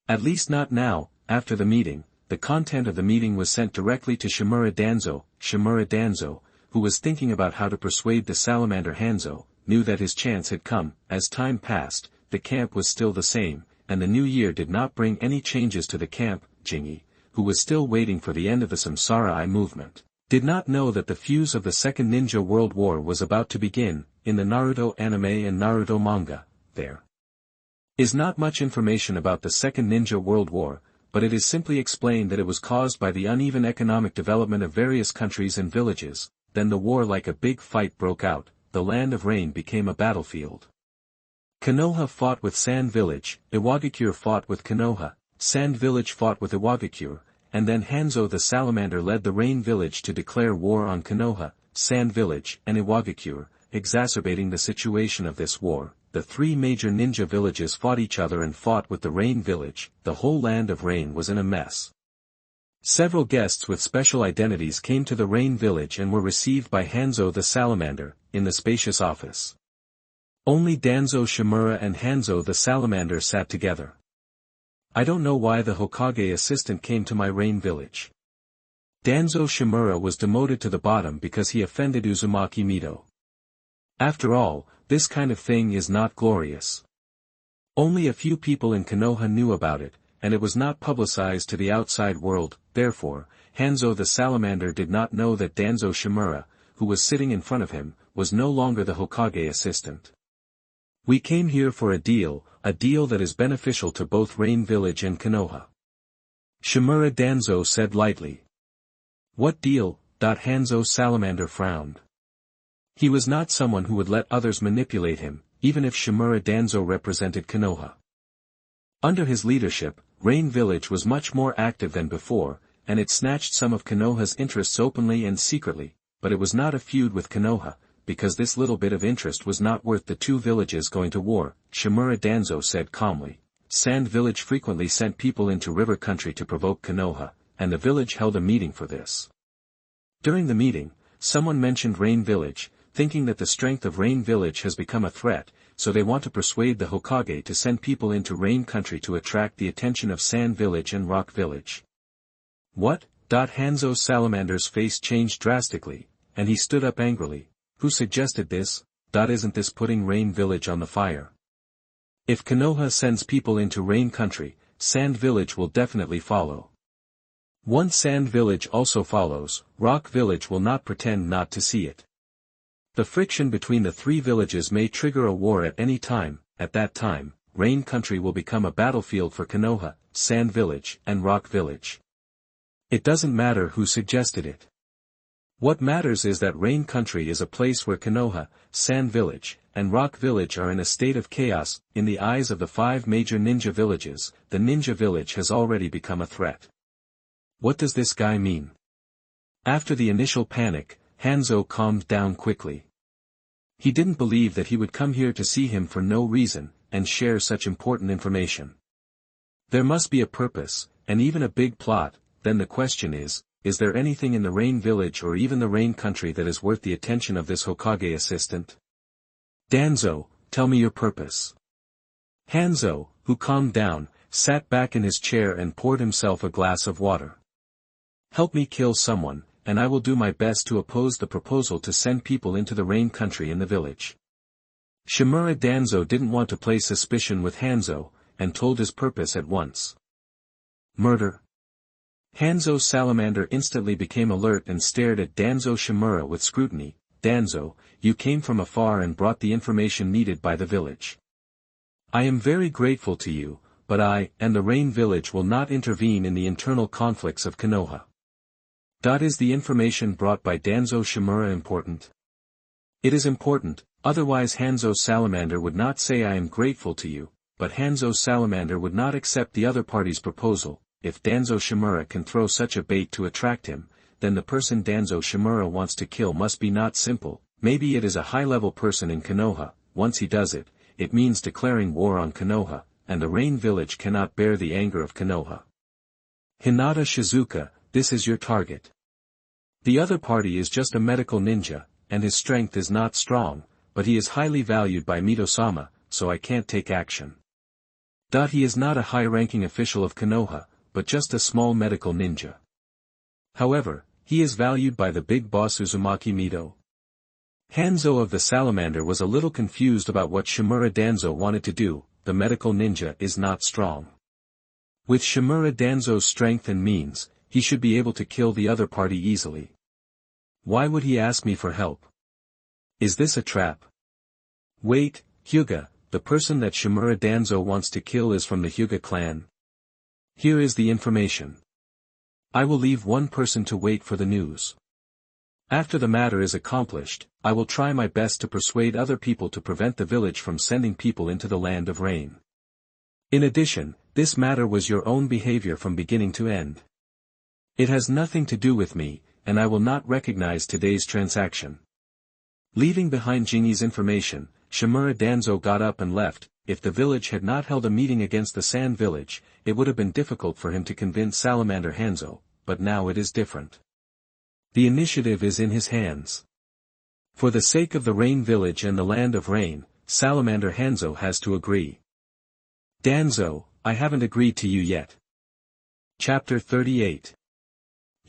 S1: At least not now. After the meeting, the content of the meeting was sent directly to Shimura Danzo. Shimura Danzo, who was thinking about how to persuade the salamander Hanzo, knew that his chance had come. As time passed, the camp was still the same, and the new year did not bring any changes to the camp. Jingi, who was still waiting for the end of the Samsara Eye movement, did not know that the fuse of the Second Ninja World War was about to begin. In the Naruto anime and Naruto manga, there is not much information about the Second Ninja World War, but it is simply explained that it was caused by the uneven economic development of various countries and villages. Then the war, like a big fight, broke out. The land of rain became a battlefield. Konoha fought with Sand Village, Iwagakure fought with Konoha, Sand Village fought with Iwagakure, and then Hanzo the Salamander led the Rain Village to declare war on Konoha, Sand Village, and Iwagakure, exacerbating the situation of this war. The three major ninja villages fought each other and fought with the Rain Village. The whole land of rain was in a mess. Several guests with special identities came to the Rain Village and were received by Hanzo the Salamander, in the spacious office. Only Danzo Shimura and Hanzo the Salamander sat together. I don't know why the Hokage assistant came to my Rain Village. Danzo Shimura was demoted to the bottom because he offended Uzumaki Mito. After all, this kind of thing is not glorious. Only a few people in Konoha knew about it, and it was not publicized to the outside world. Therefore, Hanzo the Salamander did not know that Danzo Shimura, who was sitting in front of him, was no longer the Hokage assistant. We came here for a deal that is beneficial to both Rain Village and Konoha. Shimura Danzo said lightly. What deal? Hanzo Salamander frowned. He was not someone who would let others manipulate him, even if Shimura Danzo represented Konoha. Under his leadership, Rain Village was much more active than before, and it snatched some of Konoha's interests openly and secretly, but it was not a feud with Konoha, because this little bit of interest was not worth the two villages going to war. Shimura Danzo said calmly. Sand Village frequently sent people into river country to provoke Konoha, and the village held a meeting for this. During the meeting, someone mentioned Rain Village, thinking that the strength of Rain Village has become a threat, so they want to persuade the Hokage to send people into Rain Country to attract the attention of Sand Village and Rock Village. What? Hanzo Salamander's face changed drastically, and he stood up angrily. Who suggested this? Isn't this putting Rain Village on the fire? If Konoha sends people into Rain Country, Sand Village will definitely follow. Once Sand Village also follows, Rock Village will not pretend not to see it. The friction between the three villages may trigger a war at any time. At that time, Rain Country will become a battlefield for Konoha, Sand Village, and Rock Village. It doesn't matter who suggested it. What matters is that Rain Country is a place where Konoha, Sand Village, and Rock Village are in a state of chaos. In the eyes of the 5 major ninja villages, the ninja village has already become a threat. What does this guy mean? After the initial panic, Hanzo calmed down quickly. He didn't believe that he would come here to see him for no reason, and share such important information. There must be a purpose, and even a big plot. Then the question is there anything in the Rain Village or even the Rain Country that is worth the attention of this Hokage assistant? Danzo, tell me your purpose. Hanzo, who calmed down, sat back in his chair and poured himself a glass of water. Help me kill someone, and I will do my best to oppose the proposal to send people into the Rain Country in the village. Shimura Danzo didn't want to play suspicion with Hanzo, and told his purpose at once. Murder. Hanzo Salamander instantly became alert and stared at Danzo Shimura with scrutiny. Danzo, you came from afar and brought the information needed by the village. I am very grateful to you, but I and the Rain Village will not intervene in the internal conflicts of Konoha. Is the information brought by Danzo Shimura important? It is important, otherwise Hanzo Salamander would not say I am grateful to you, but Hanzo Salamander would not accept the other party's proposal. If Danzo Shimura can throw such a bait to attract him, then the person Danzo Shimura wants to kill must be not simple. Maybe it is a high-level person in Konoha. Once he does it, it means declaring war on Konoha, and the Rain Village cannot bear the anger of Konoha. Hinata Shizuka, this is your target. The other party is just a medical ninja, and his strength is not strong, but he is highly valued by Mito-sama, so I can't take action. He is not a high-ranking official of Konoha, but just a small medical ninja. However, he is valued by the big boss Uzumaki Mito. Hanzo of the Salamander was a little confused about what Shimura Danzo wanted to do. The medical ninja is not strong. With Shimura Danzo's strength and means, he should be able to kill the other party easily. Why would he ask me for help? Is this a trap? Wait, Hyuga, the person that Shimura Danzo wants to kill is from the Hyuga clan. Here is the information. I will leave one person to wait for the news. After the matter is accomplished, I will try my best to persuade other people to prevent the village from sending people into the land of rain. In addition, this matter was your own behavior from beginning to end. It has nothing to do with me, and I will not recognize today's transaction. Leaving behind Jingi's information, Shimura Danzo got up and left. If the village had not held a meeting against the Sand Village, it would have been difficult for him to convince Salamander Hanzo, but now it is different. The initiative is in his hands. For the sake of the Rain Village and the Land of Rain, Salamander Hanzo has to agree. Danzo, I haven't agreed to you yet. Chapter 38.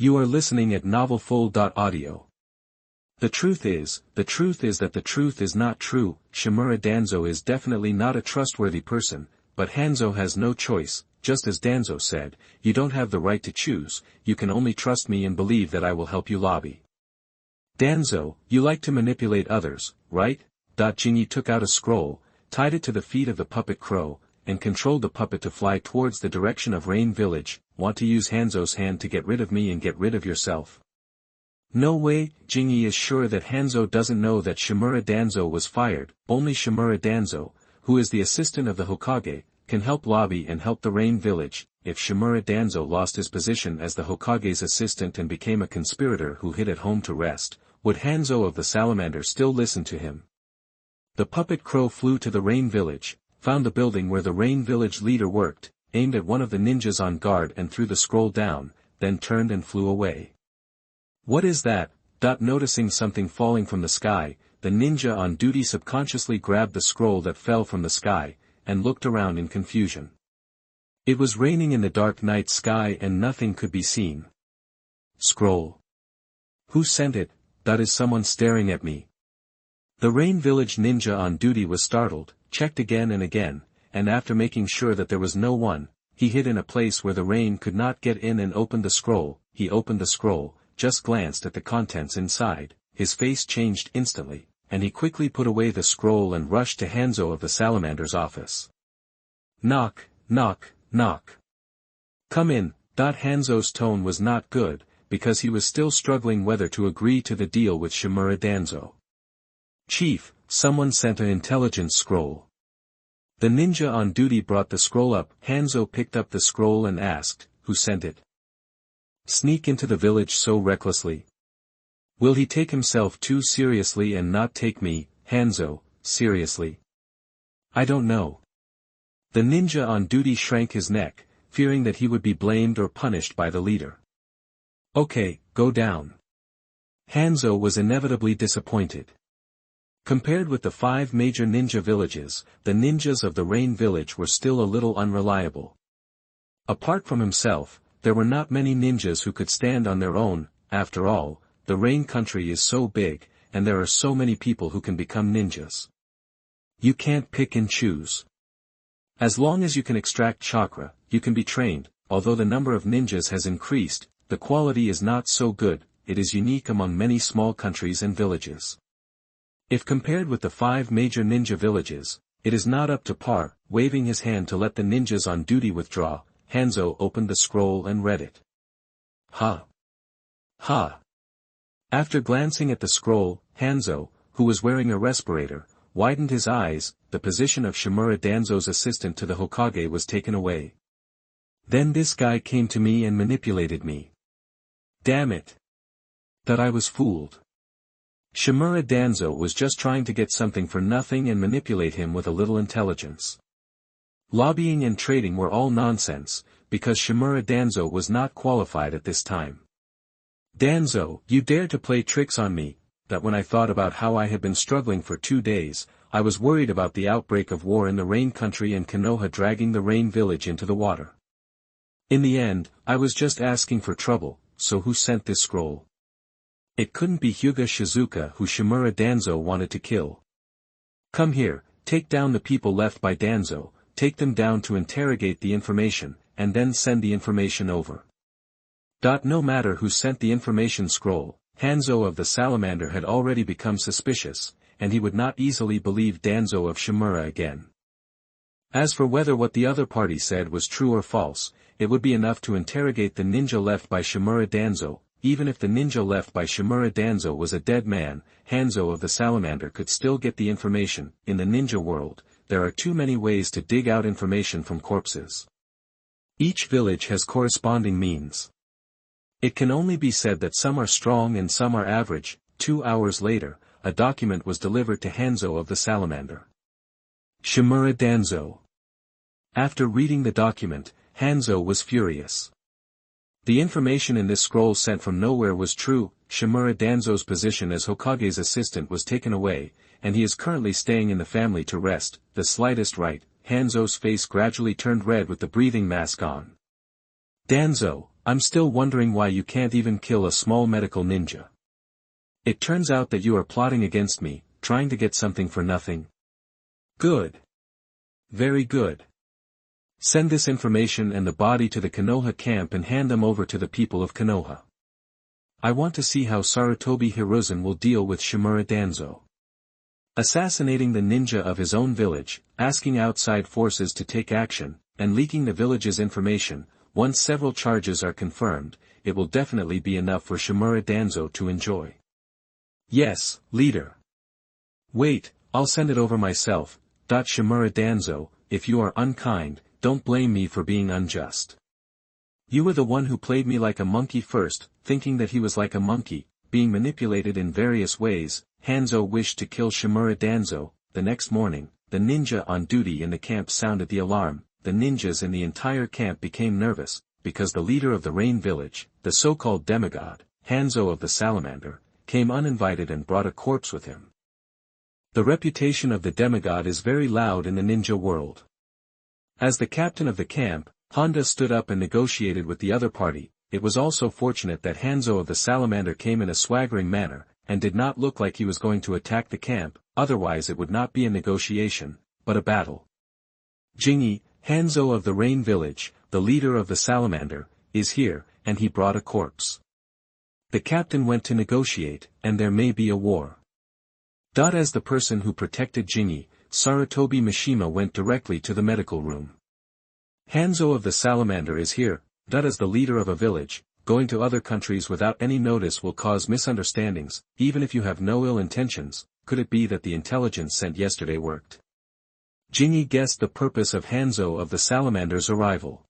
S1: You are listening at NovelFull.audio. The truth is that the truth is not true. Shimura Danzo is definitely not a trustworthy person, but Hanzo has no choice. Just as Danzo said, you don't have the right to choose, you can only trust me and believe that I will help you lobby. Danzo, you like to manipulate others, right? Jinyi took out a scroll, tied it to the feet of the puppet crow, and controlled the puppet to fly towards the direction of Rain Village. Want to use Hanzo's hand to get rid of me and get rid of yourself? No way. Jinyi is sure that Hanzo doesn't know that Shimura Danzo was fired. Only Shimura Danzo, who is the assistant of the Hokage, can help lobby and help the Rain Village. If Shimura Danzo lost his position as the Hokage's assistant and became a conspirator who hid at home to rest, would Hanzo of the Salamander still listen to him? The puppet crow flew to the Rain Village, found the building where the Rain Village leader worked, aimed at one of the ninjas on guard and threw the scroll down, then turned and flew away. What is that? Noticing something falling from the sky, the ninja on duty subconsciously grabbed the scroll that fell from the sky, and looked around in confusion. It was raining in the dark night sky and nothing could be seen. Scroll. Who sent it? That is someone staring at me. The Rain Village ninja on duty was startled, checked again and again, and after making sure that there was no one, he hid in a place where the rain could not get in and opened the scroll. He opened the scroll, just glanced at the contents inside, his face changed instantly, and he quickly put away the scroll and rushed to Hanzo of the Salamander's office. Knock, knock, knock. Come in. Hanzo's tone was not good, because he was still struggling whether to agree to the deal with Shimura Danzo. Chief, someone sent an intelligence scroll. The ninja on duty brought the scroll up. Hanzo picked up the scroll and asked, who sent it? Sneak into the village so recklessly. Will he take himself too seriously and not take me, Hanzo, seriously? I don't know. The ninja on duty shrank his neck, fearing that he would be blamed or punished by the leader. Okay, go down. Hanzo was inevitably disappointed. Compared with the 5 major ninja villages, the ninjas of the Rain Village were still a little unreliable. Apart from himself, there were not many ninjas who could stand on their own. After all, the Rain country is so big, and there are so many people who can become ninjas. You can't pick and choose. As long as you can extract chakra, you can be trained. Although the number of ninjas has increased, the quality is not so good. It is unique among many small countries and villages. If compared with the 5 major ninja villages, it is not up to par. Waving his hand to let the ninjas on duty withdraw, Hanzo opened the scroll and read it. Ha! Ha! After glancing at the scroll, Hanzo, who was wearing a respirator, widened his eyes. The position of Shimura Danzo's assistant to the Hokage was taken away. Then this guy came to me and manipulated me. Damn it! That I was fooled. Shimura Danzo was just trying to get something for nothing and manipulate him with a little intelligence. Lobbying and trading were all nonsense, because Shimura Danzo was not qualified at this time. Danzo, you dare to play tricks on me. That when I thought about how I had been struggling for 2 days, I was worried about the outbreak of war in the Rain country and Konoha dragging the Rain village into the water. In the end, I was just asking for trouble. So who sent this scroll? It couldn't be Hyuga Shizuka who Shimura Danzo wanted to kill. Come here, take down the people left by Danzo, take them down to interrogate the information, and then send the information over. No matter who sent the information scroll, Hanzo of the Salamander had already become suspicious, and he would not easily believe Danzo of Shimura again. As for whether what the other party said was true or false, it would be enough to interrogate the ninja left by Shimura Danzo. Even if the ninja left by Shimura Danzo was a dead man, Hanzo of the Salamander could still get the information. In the ninja world, there are too many ways to dig out information from corpses. Each village has corresponding means. It can only be said that some are strong and some are average. 2 hours later, a document was delivered to Hanzo of the Salamander. Shimura Danzo. After reading the document, Hanzo was furious. The information in this scroll sent from nowhere was true. Shimura Danzo's position as Hokage's assistant was taken away, and he is currently staying in the family to rest. The slightest right, Hanzo's face gradually turned red with the breathing mask on. Danzo, I'm still wondering why you can't even kill a small medical ninja. It turns out that you are plotting against me, trying to get something for nothing. Good. Very good. Send this information and the body to the Konoha camp and hand them over to the people of Konoha. I want to see how Sarutobi Hiruzen will deal with Shimura Danzo. Assassinating the ninja of his own village, asking outside forces to take action, and leaking the village's information. Once several charges are confirmed, it will definitely be enough for Shimura Danzo to enjoy. Yes, leader. Wait, I'll send it over myself. Shimura Danzo, if you are unkind, don't blame me for being unjust. You were the one who played me like a monkey first, thinking that he was like a monkey, being manipulated in various ways. Hanzo wished to kill Shimura Danzo. The next morning, the ninja on duty in the camp sounded the alarm. The ninjas in the entire camp became nervous, because the leader of the Rain Village, the so-called demigod, Hanzo of the Salamander, came uninvited and brought a corpse with him. The reputation of the demigod is very loud in the ninja world. As the captain of the camp, Honda stood up and negotiated with the other party. It was also fortunate that Hanzo of the Salamander came in a swaggering manner, and did not look like he was going to attack the camp, otherwise it would not be a negotiation, but a battle. Jingi, Hanzo of the Rain Village, the leader of the Salamander, is here, and he brought a corpse. The captain went to negotiate, and there may be a war. As the person who protected Jingi, Sarutobi Mishima went directly to the medical room. Hanzo of the Salamander is here. As the leader of a village, going to other countries without any notice will cause misunderstandings, even if you have no ill intentions. Could it be that the intelligence sent yesterday worked? Jingi guessed the purpose of Hanzo of the Salamander's arrival.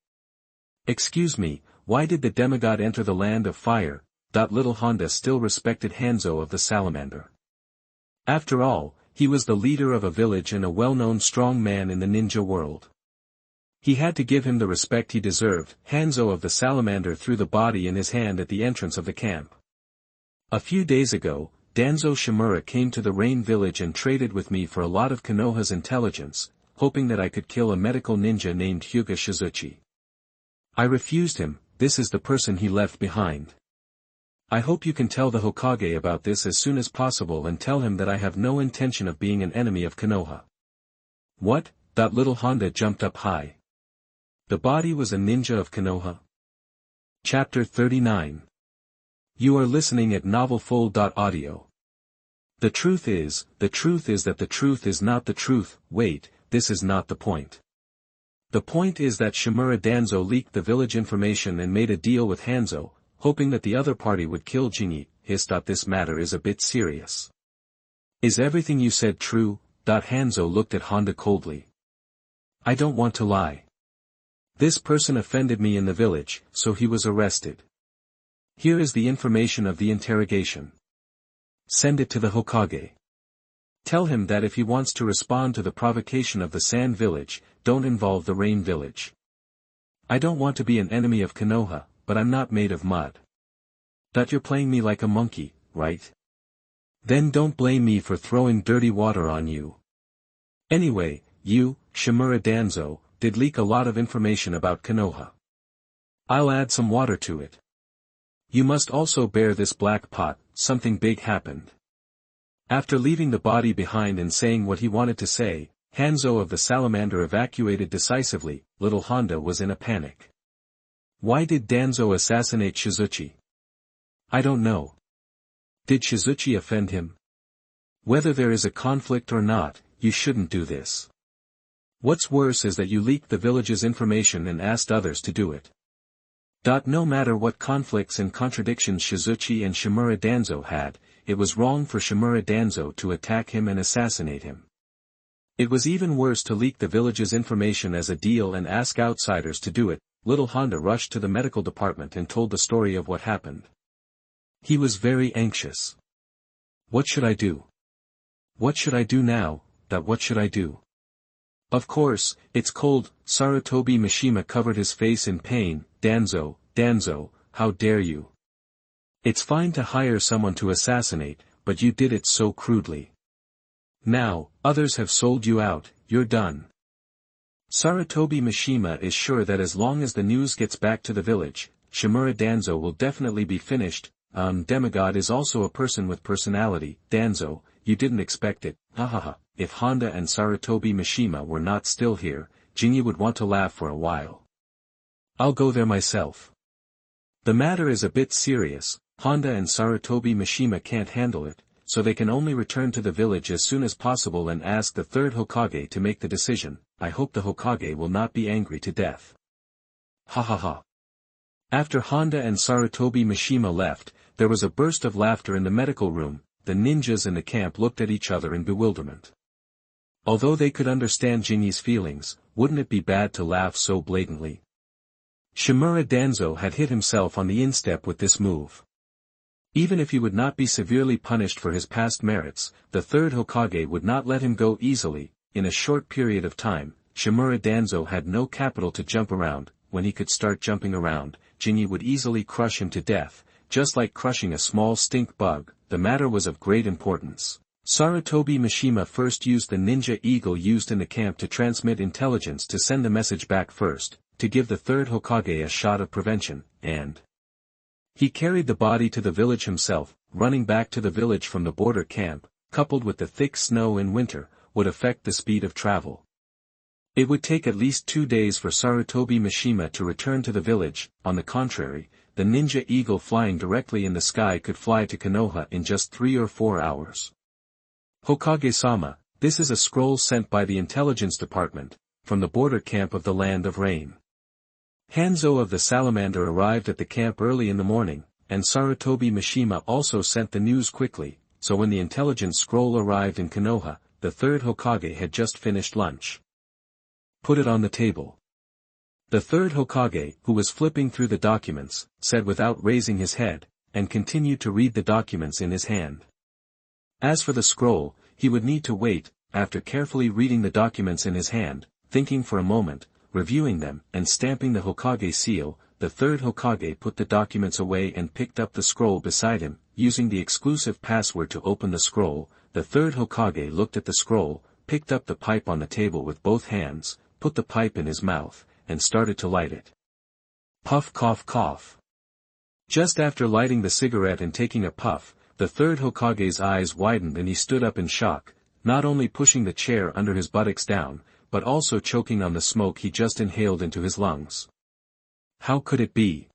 S1: Excuse me, why did the demigod enter the land of fire? Little Honda still respected Hanzo of the Salamander. After all, he was the leader of a village and a well-known strong man in the ninja world. He had to give him the respect he deserved. Hanzo of the Salamander threw the body in his hand at the entrance of the camp. A few days ago, Danzo Shimura came to the Rain Village and traded with me for a lot of Konoha's intelligence, hoping that I could kill a medical ninja named Hyuga Shizuchi. I refused him. This is the person he left behind. I hope you can tell the Hokage about this as soon as possible and tell him that I have no intention of being an enemy of Konoha. What? Little Honda jumped up high. The body was a ninja of Konoha. Chapter 39. You are listening at novelfull.audio. The truth is that the truth is not the truth. Wait, this is not the point. The point is that Shimura Danzo leaked the village information and made a deal with Hanzo, hoping that the other party would kill Jingi. This matter is a bit serious. Is everything you said true? Hanzo looked at Honda coldly. I don't want to lie. This person offended me in the village, so he was arrested. Here is the information of the interrogation. Send it to the Hokage. Tell him that if he wants to respond to the provocation of the Sand Village, don't involve the Rain Village. I don't want to be an enemy of Konoha, but I'm not made of mud. You're playing me like a monkey, right? Then don't blame me for throwing dirty water on you. Anyway, you, Shimura Danzo, did leak a lot of information about Konoha. I'll add some water to it. You must also bear this black pot. Something big happened. After leaving the body behind and saying what he wanted to say, Hanzo of the Salamander evacuated decisively. Little Honda was in a panic. Why did Danzo assassinate Shizuchi? I don't know. Did Shizuchi offend him? Whether there is a conflict or not, you shouldn't do this. What's worse is that you leaked the village's information and asked others to do it. No matter what conflicts and contradictions Shizuchi and Shimura Danzo had, it was wrong for Shimura Danzo to attack him and assassinate him. It was even worse to leak the village's information as a deal and ask outsiders to do it. Little Honda rushed to the medical department and told the story of what happened. He was very anxious. What should I do? What should I do now? What should I do? Of course, it's cold. Sarutobi Mishima covered his face in pain. Danzo, how dare you? It's fine to hire someone to assassinate, but you did it so crudely. Now, others have sold you out. You're done. Sarutobi Mishima is sure that as long as the news gets back to the village, Shimura Danzo will definitely be finished. Demigod is also a person with personality. Danzo, you didn't expect it, hahaha. If Honda and Sarutobi Mishima were not still here, Jinyi would want to laugh for a while. I'll go there myself. The matter is a bit serious. Honda and Sarutobi Mishima can't handle it, so they can only return to the village as soon as possible and ask the third Hokage to make the decision. I hope the Hokage will not be angry to death. Ha ha ha. After Honda and Sarutobi Mishima left, there was a burst of laughter in the medical room. The ninjas in the camp looked at each other in bewilderment. Although they could understand Jinyi's feelings, wouldn't it be bad to laugh so blatantly? Shimura Danzo had hit himself on the instep with this move. Even if he would not be severely punished for his past merits, the third Hokage would not let him go easily. In a short period of time, Shimura Danzo had no capital to jump around. When he could start jumping around, Jinyi would easily crush him to death, just like crushing a small stink bug. The matter was of great importance. Sarutobi Mishima first used the ninja eagle used in the camp to transmit intelligence to send the message back first, to give the third Hokage a shot of prevention, and he carried the body to the village himself. Running back to the village from the border camp, coupled with the thick snow in winter, would affect the speed of travel. It would take at least 2 days for Sarutobi Mishima to return to the village. On the contrary, the ninja eagle flying directly in the sky could fly to Konoha in just 3 or 4 hours. Hokage-sama, this is a scroll sent by the intelligence department, from the border camp of the Land of Rain. Hanzo of the Salamander arrived at the camp early in the morning, and Sarutobi Mishima also sent the news quickly, so when the intelligence scroll arrived in Konoha, the third Hokage had just finished lunch. Put it on the table. The third Hokage, who was flipping through the documents, said without raising his head, and continued to read the documents in his hand. As for the scroll, he would need to wait. After carefully reading the documents in his hand, thinking for a moment, reviewing them, and stamping the Hokage seal, the third Hokage put the documents away and picked up the scroll beside him. Using the exclusive password to open the scroll, the third Hokage looked at the scroll, picked up the pipe on the table with both hands, put the pipe in his mouth, and started to light it. Puff cough cough. Just after lighting the cigarette and taking a puff, the third Hokage's eyes widened and he stood up in shock, not only pushing the chair under his buttocks down, but also choking on the smoke he just inhaled into his lungs. How could it be?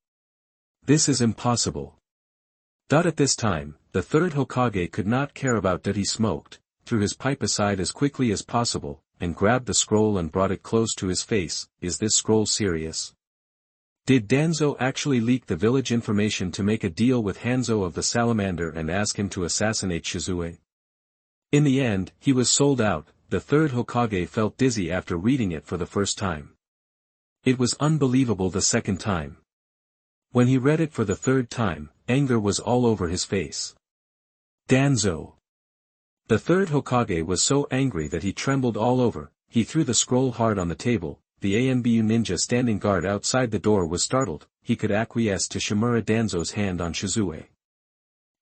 S1: This is impossible. At this time, the third Hokage could not care about that he smoked, threw his pipe aside as quickly as possible, and grabbed the scroll and brought it close to his face. Is this scroll serious? Did Danzo actually leak the village information to make a deal with Hanzo of the Salamander and ask him to assassinate Shizue? In the end, he was sold out. The third Hokage felt dizzy after reading it for the first time. It was unbelievable the second time. When he read it for the third time, anger was all over his face. Danzo! The third Hokage was so angry that he trembled all over. He threw the scroll hard on the table. The ANBU ninja standing guard outside the door was startled. He could acquiesce to Shimura Danzo's hand on Shizue.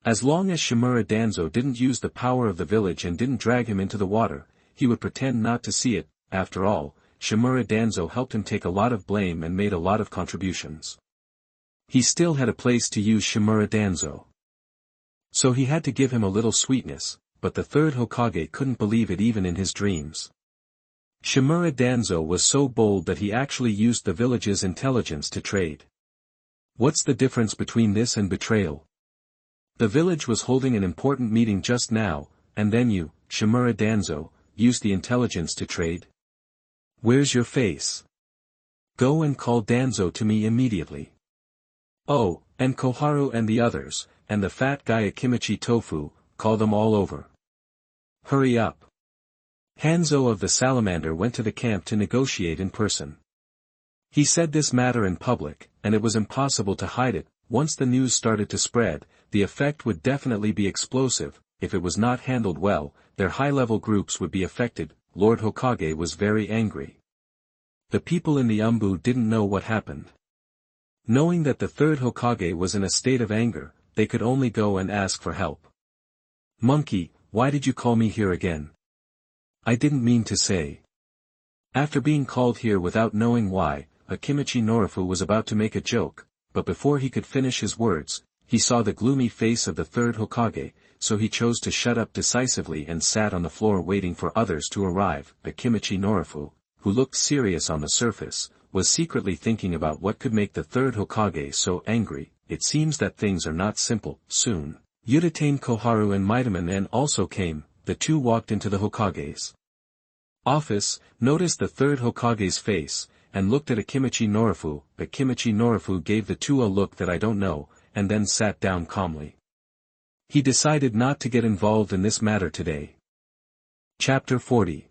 S1: As long as Shimura Danzo didn't use the power of the village and didn't drag him into the water, he would pretend not to see it. After all, Shimura Danzo helped him take a lot of blame and made a lot of contributions. He still had a place to use Shimura Danzo. So he had to give him a little sweetness, but the third Hokage couldn't believe it even in his dreams. Shimura Danzo was so bold that he actually used the village's intelligence to trade. What's the difference between this and betrayal? The village was holding an important meeting just now, and then you, Shimura Danzo, used the intelligence to trade? Where's your face? Go and call Danzo to me immediately. Oh, and Koharu and the others, and the fat guy Akimichi Tofu, call them all over. Hurry up. Hanzo of the Salamander went to the camp to negotiate in person. He said this matter in public, and it was impossible to hide it. Once the news started to spread, the effect would definitely be explosive. If it was not handled well, their high-level groups would be affected. Lord Hokage was very angry. The people in the Umbu didn't know what happened. Knowing that the third Hokage was in a state of anger, they could only go and ask for help. Monkey, why did you call me here again? I didn't mean to say. After being called here without knowing why, Akimichi Norifu was about to make a joke, but before he could finish his words, he saw the gloomy face of the third Hokage, so he chose to shut up decisively and sat on the floor waiting for others to arrive. The Kimichi Norifu, who looked serious on the surface, was secretly thinking about what could make the third Hokage so angry. It seems that things are not simple. Soon, Udatane Koharu and Vitamin N also came. The two walked into the Hokage's office, noticed the third Hokage's face, and looked at Akimichi Norifu. Akimichi Norifu gave the two a look that I don't know, and then sat down calmly. He decided not to get involved in this matter today. Chapter 40.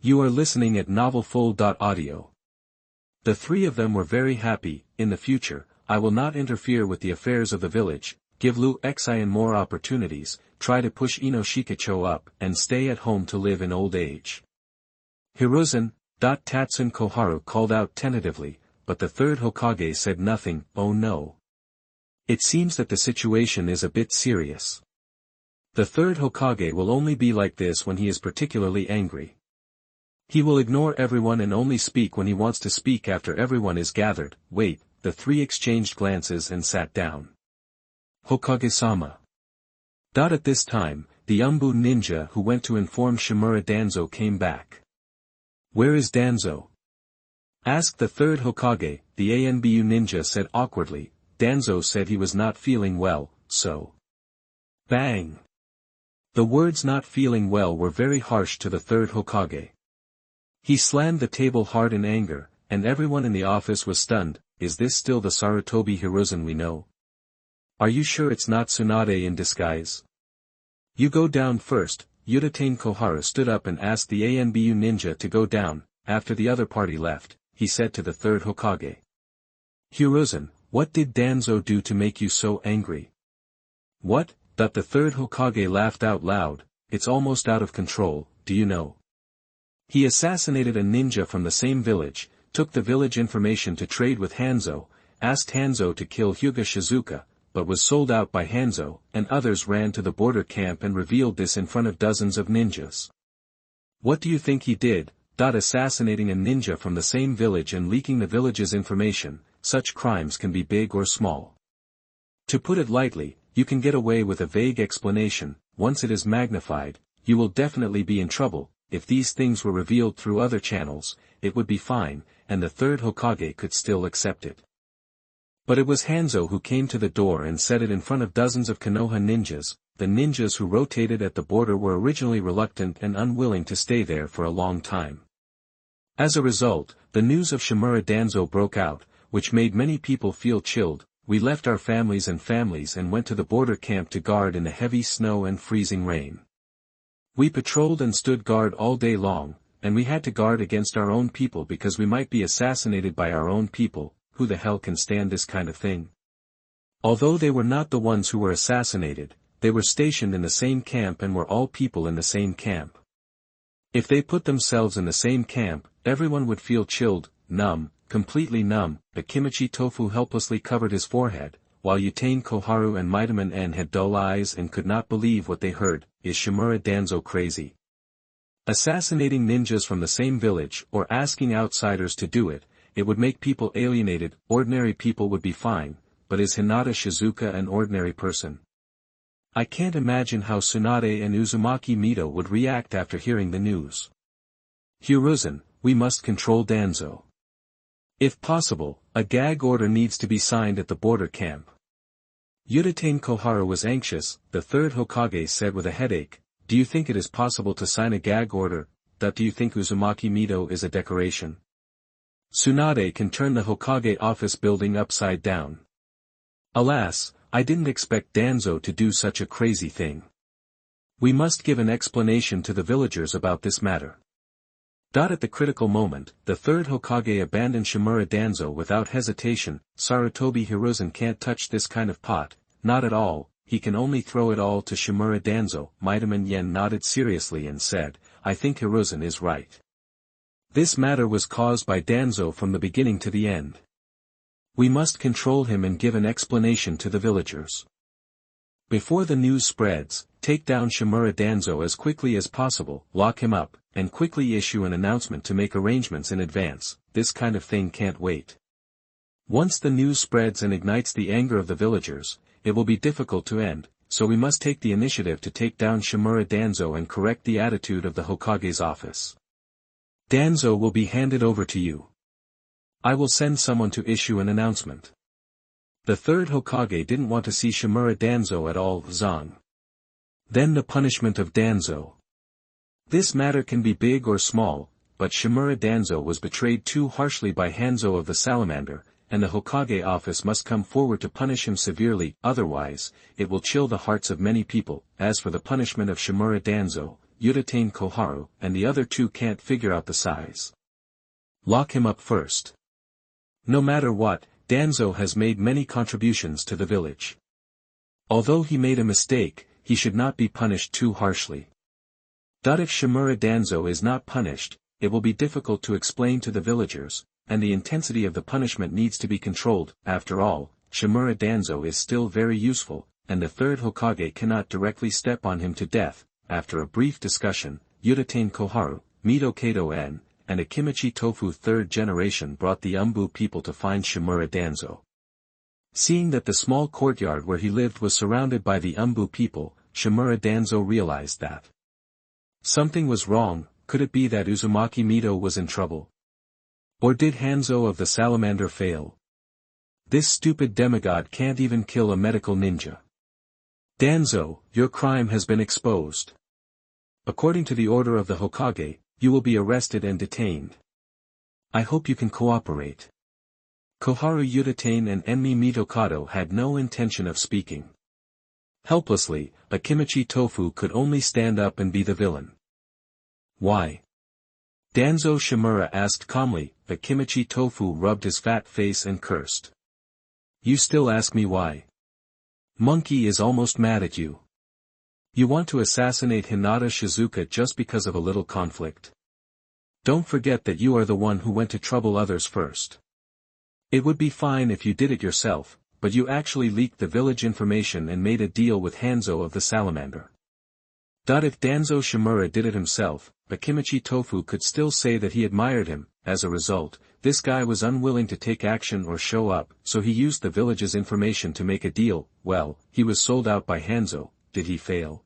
S1: You are listening at NovelFull.audio. The three of them were very happy. In the future, I will not interfere with the affairs of the village, give Liu Xian more opportunities, try to push Ino Shikacho up, and stay at home to live in old age. Hiruzen, Tatsun Koharu called out tentatively, but the third Hokage said nothing. Oh no. It seems that the situation is a bit serious. The third Hokage will only be like this when he is particularly angry. He will ignore everyone and only speak when he wants to speak after everyone is gathered. Wait, the three exchanged glances and sat down. Hokage-sama. At this time, the Umbu ninja who went to inform Shimura Danzo came back. Where is Danzo? Asked the third Hokage. The Anbu ninja said awkwardly. Danzo said he was not feeling well, so. Bang! The words not feeling well were very harsh to the third Hokage. He slammed the table hard in anger, and everyone in the office was stunned. Is this still the Sarutobi Hiruzen we know? Are you sure it's not Tsunade in disguise? You go down first. Udatane Koharu stood up and asked the Anbu ninja to go down. After the other party left, he said to the third Hokage. Hiruzen, what did Danzo do to make you so angry? What? The third Hokage laughed out loud. It's almost out of control, do you know? He assassinated a ninja from the same village, took the village information to trade with Hanzo, asked Hanzo to kill Hyuga Shizuka, but was sold out by Hanzo, and others ran to the border camp and revealed this in front of dozens of ninjas. What do you think he did? Assassinating a ninja from the same village and leaking the village's information. Such crimes can be big or small. To put it lightly, you can get away with a vague explanation. Once it is magnified, you will definitely be in trouble. If these things were revealed through other channels, it would be fine, and the third Hokage could still accept it. But it was Hanzo who came to the door and said it in front of dozens of Konoha ninjas. The ninjas who rotated at the border were originally reluctant and unwilling to stay there for a long time. As a result, the news of Shimura Danzo broke out, which made many people feel chilled. We left our families and went to the border camp to guard in the heavy snow and freezing rain. We patrolled and stood guard all day long, and we had to guard against our own people because we might be assassinated by our own people. Who the hell can stand this kind of thing? Although they were not the ones who were assassinated, they were stationed in the same camp and were all people in the same camp. If they put themselves in the same camp, everyone would feel chilled, numb, completely numb. The Kimichi Tofu helplessly covered his forehead, while Udatane Koharu and Vitamin N had dull eyes and could not believe what they heard. Is Shimura Danzo crazy? Assassinating ninjas from the same village or asking outsiders to do it, it would make people alienated. Ordinary people would be fine, but is Hinata Shizuka an ordinary person? I can't imagine how Tsunade and Uzumaki Mito would react after hearing the news. Hiruzen, we must control Danzo. If possible, a gag order needs to be signed at the border camp. Udatane Koharu was anxious. The third Hokage said with a headache, do you think it is possible to sign a gag order? Do you think Uzumaki Mito is a decoration? Tsunade can turn the Hokage office building upside down. Alas, I didn't expect Danzo to do such a crazy thing. We must give an explanation to the villagers about this matter. At the critical moment, the third Hokage abandoned Shimura Danzo without hesitation. Sarutobi Hiruzen can't touch this kind of pot, not at all. He can only throw it all to Shimura Danzo. Vitamin Yen nodded seriously and said, I think Hiruzen is right. This matter was caused by Danzo from the beginning to the end. We must control him and give an explanation to the villagers. Before the news spreads, take down Shimura Danzo as quickly as possible, lock him up, and quickly issue an announcement to make arrangements in advance. This kind of thing can't wait. Once the news spreads and ignites the anger of the villagers, it will be difficult to end, so we must take the initiative to take down Shimura Danzo and correct the attitude of the Hokage's office. Danzo will be handed over to you. I will send someone to issue an announcement. The third Hokage didn't want to see Shimura Danzo at all. Zang. Then the punishment of Danzo. This matter can be big or small, but Shimura Danzo was betrayed too harshly by Hanzo of the Salamander, and the Hokage office must come forward to punish him severely, otherwise, it will chill the hearts of many people. As for the punishment of Shimura Danzo, Udatane Koharu and the other two can't figure out the size. Lock him up first. No matter what, Danzo has made many contributions to the village. Although he made a mistake, he should not be punished too harshly. If Shimura Danzo is not punished, it will be difficult to explain to the villagers, and the intensity of the punishment needs to be controlled. After all, Shimura Danzo is still very useful, and the third Hokage cannot directly step on him to death. After a brief discussion, Udatane Koharu, Mito Kato-en, and Akimichi Tofu third generation brought the Umbu people to find Shimura Danzo. Seeing that the small courtyard where he lived was surrounded by the Umbu people, Shimura Danzo realized that something was wrong. Could it be that Uzumaki Mito was in trouble? Or did Hanzo of the Salamander fail? This stupid demigod can't even kill a medical ninja. Danzo, your crime has been exposed. According to the order of the Hokage, you will be arrested and detained. I hope you can cooperate. Koharu Udatane and Enmi Mitokado had no intention of speaking. Helplessly, Akimichi Tofu could only stand up and be the villain. Why? Danzo Shimura asked calmly. Akimichi Tofu rubbed his fat face and cursed. You still ask me why? Monkey is almost mad at you. You want to assassinate Hinata Shizuka just because of a little conflict? Don't forget that you are the one who went to trouble others first. It would be fine if you did it yourself, but you actually leaked the village information and made a deal with Hanzo of the Salamander. If Danzo Shimura did it himself, Akimichi Tofu could still say that he admired him. As a result, this guy was unwilling to take action or show up, so he used the village's information to make a deal. Well, he was sold out by Hanzo. Did he fail?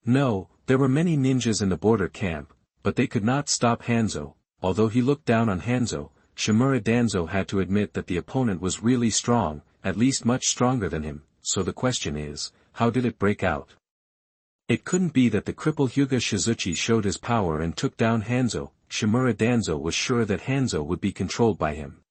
S1: No, there were many ninjas in the border camp, but they could not stop Hanzo. Although he looked down on Hanzo, Shimura Danzo had to admit that the opponent was really strong, at least much stronger than him. So the question is, how did it break out? It couldn't be that the cripple Hyuga Shizuchi showed his power and took down Hanzo. Shimura Danzo was sure that Hanzo would be controlled by him.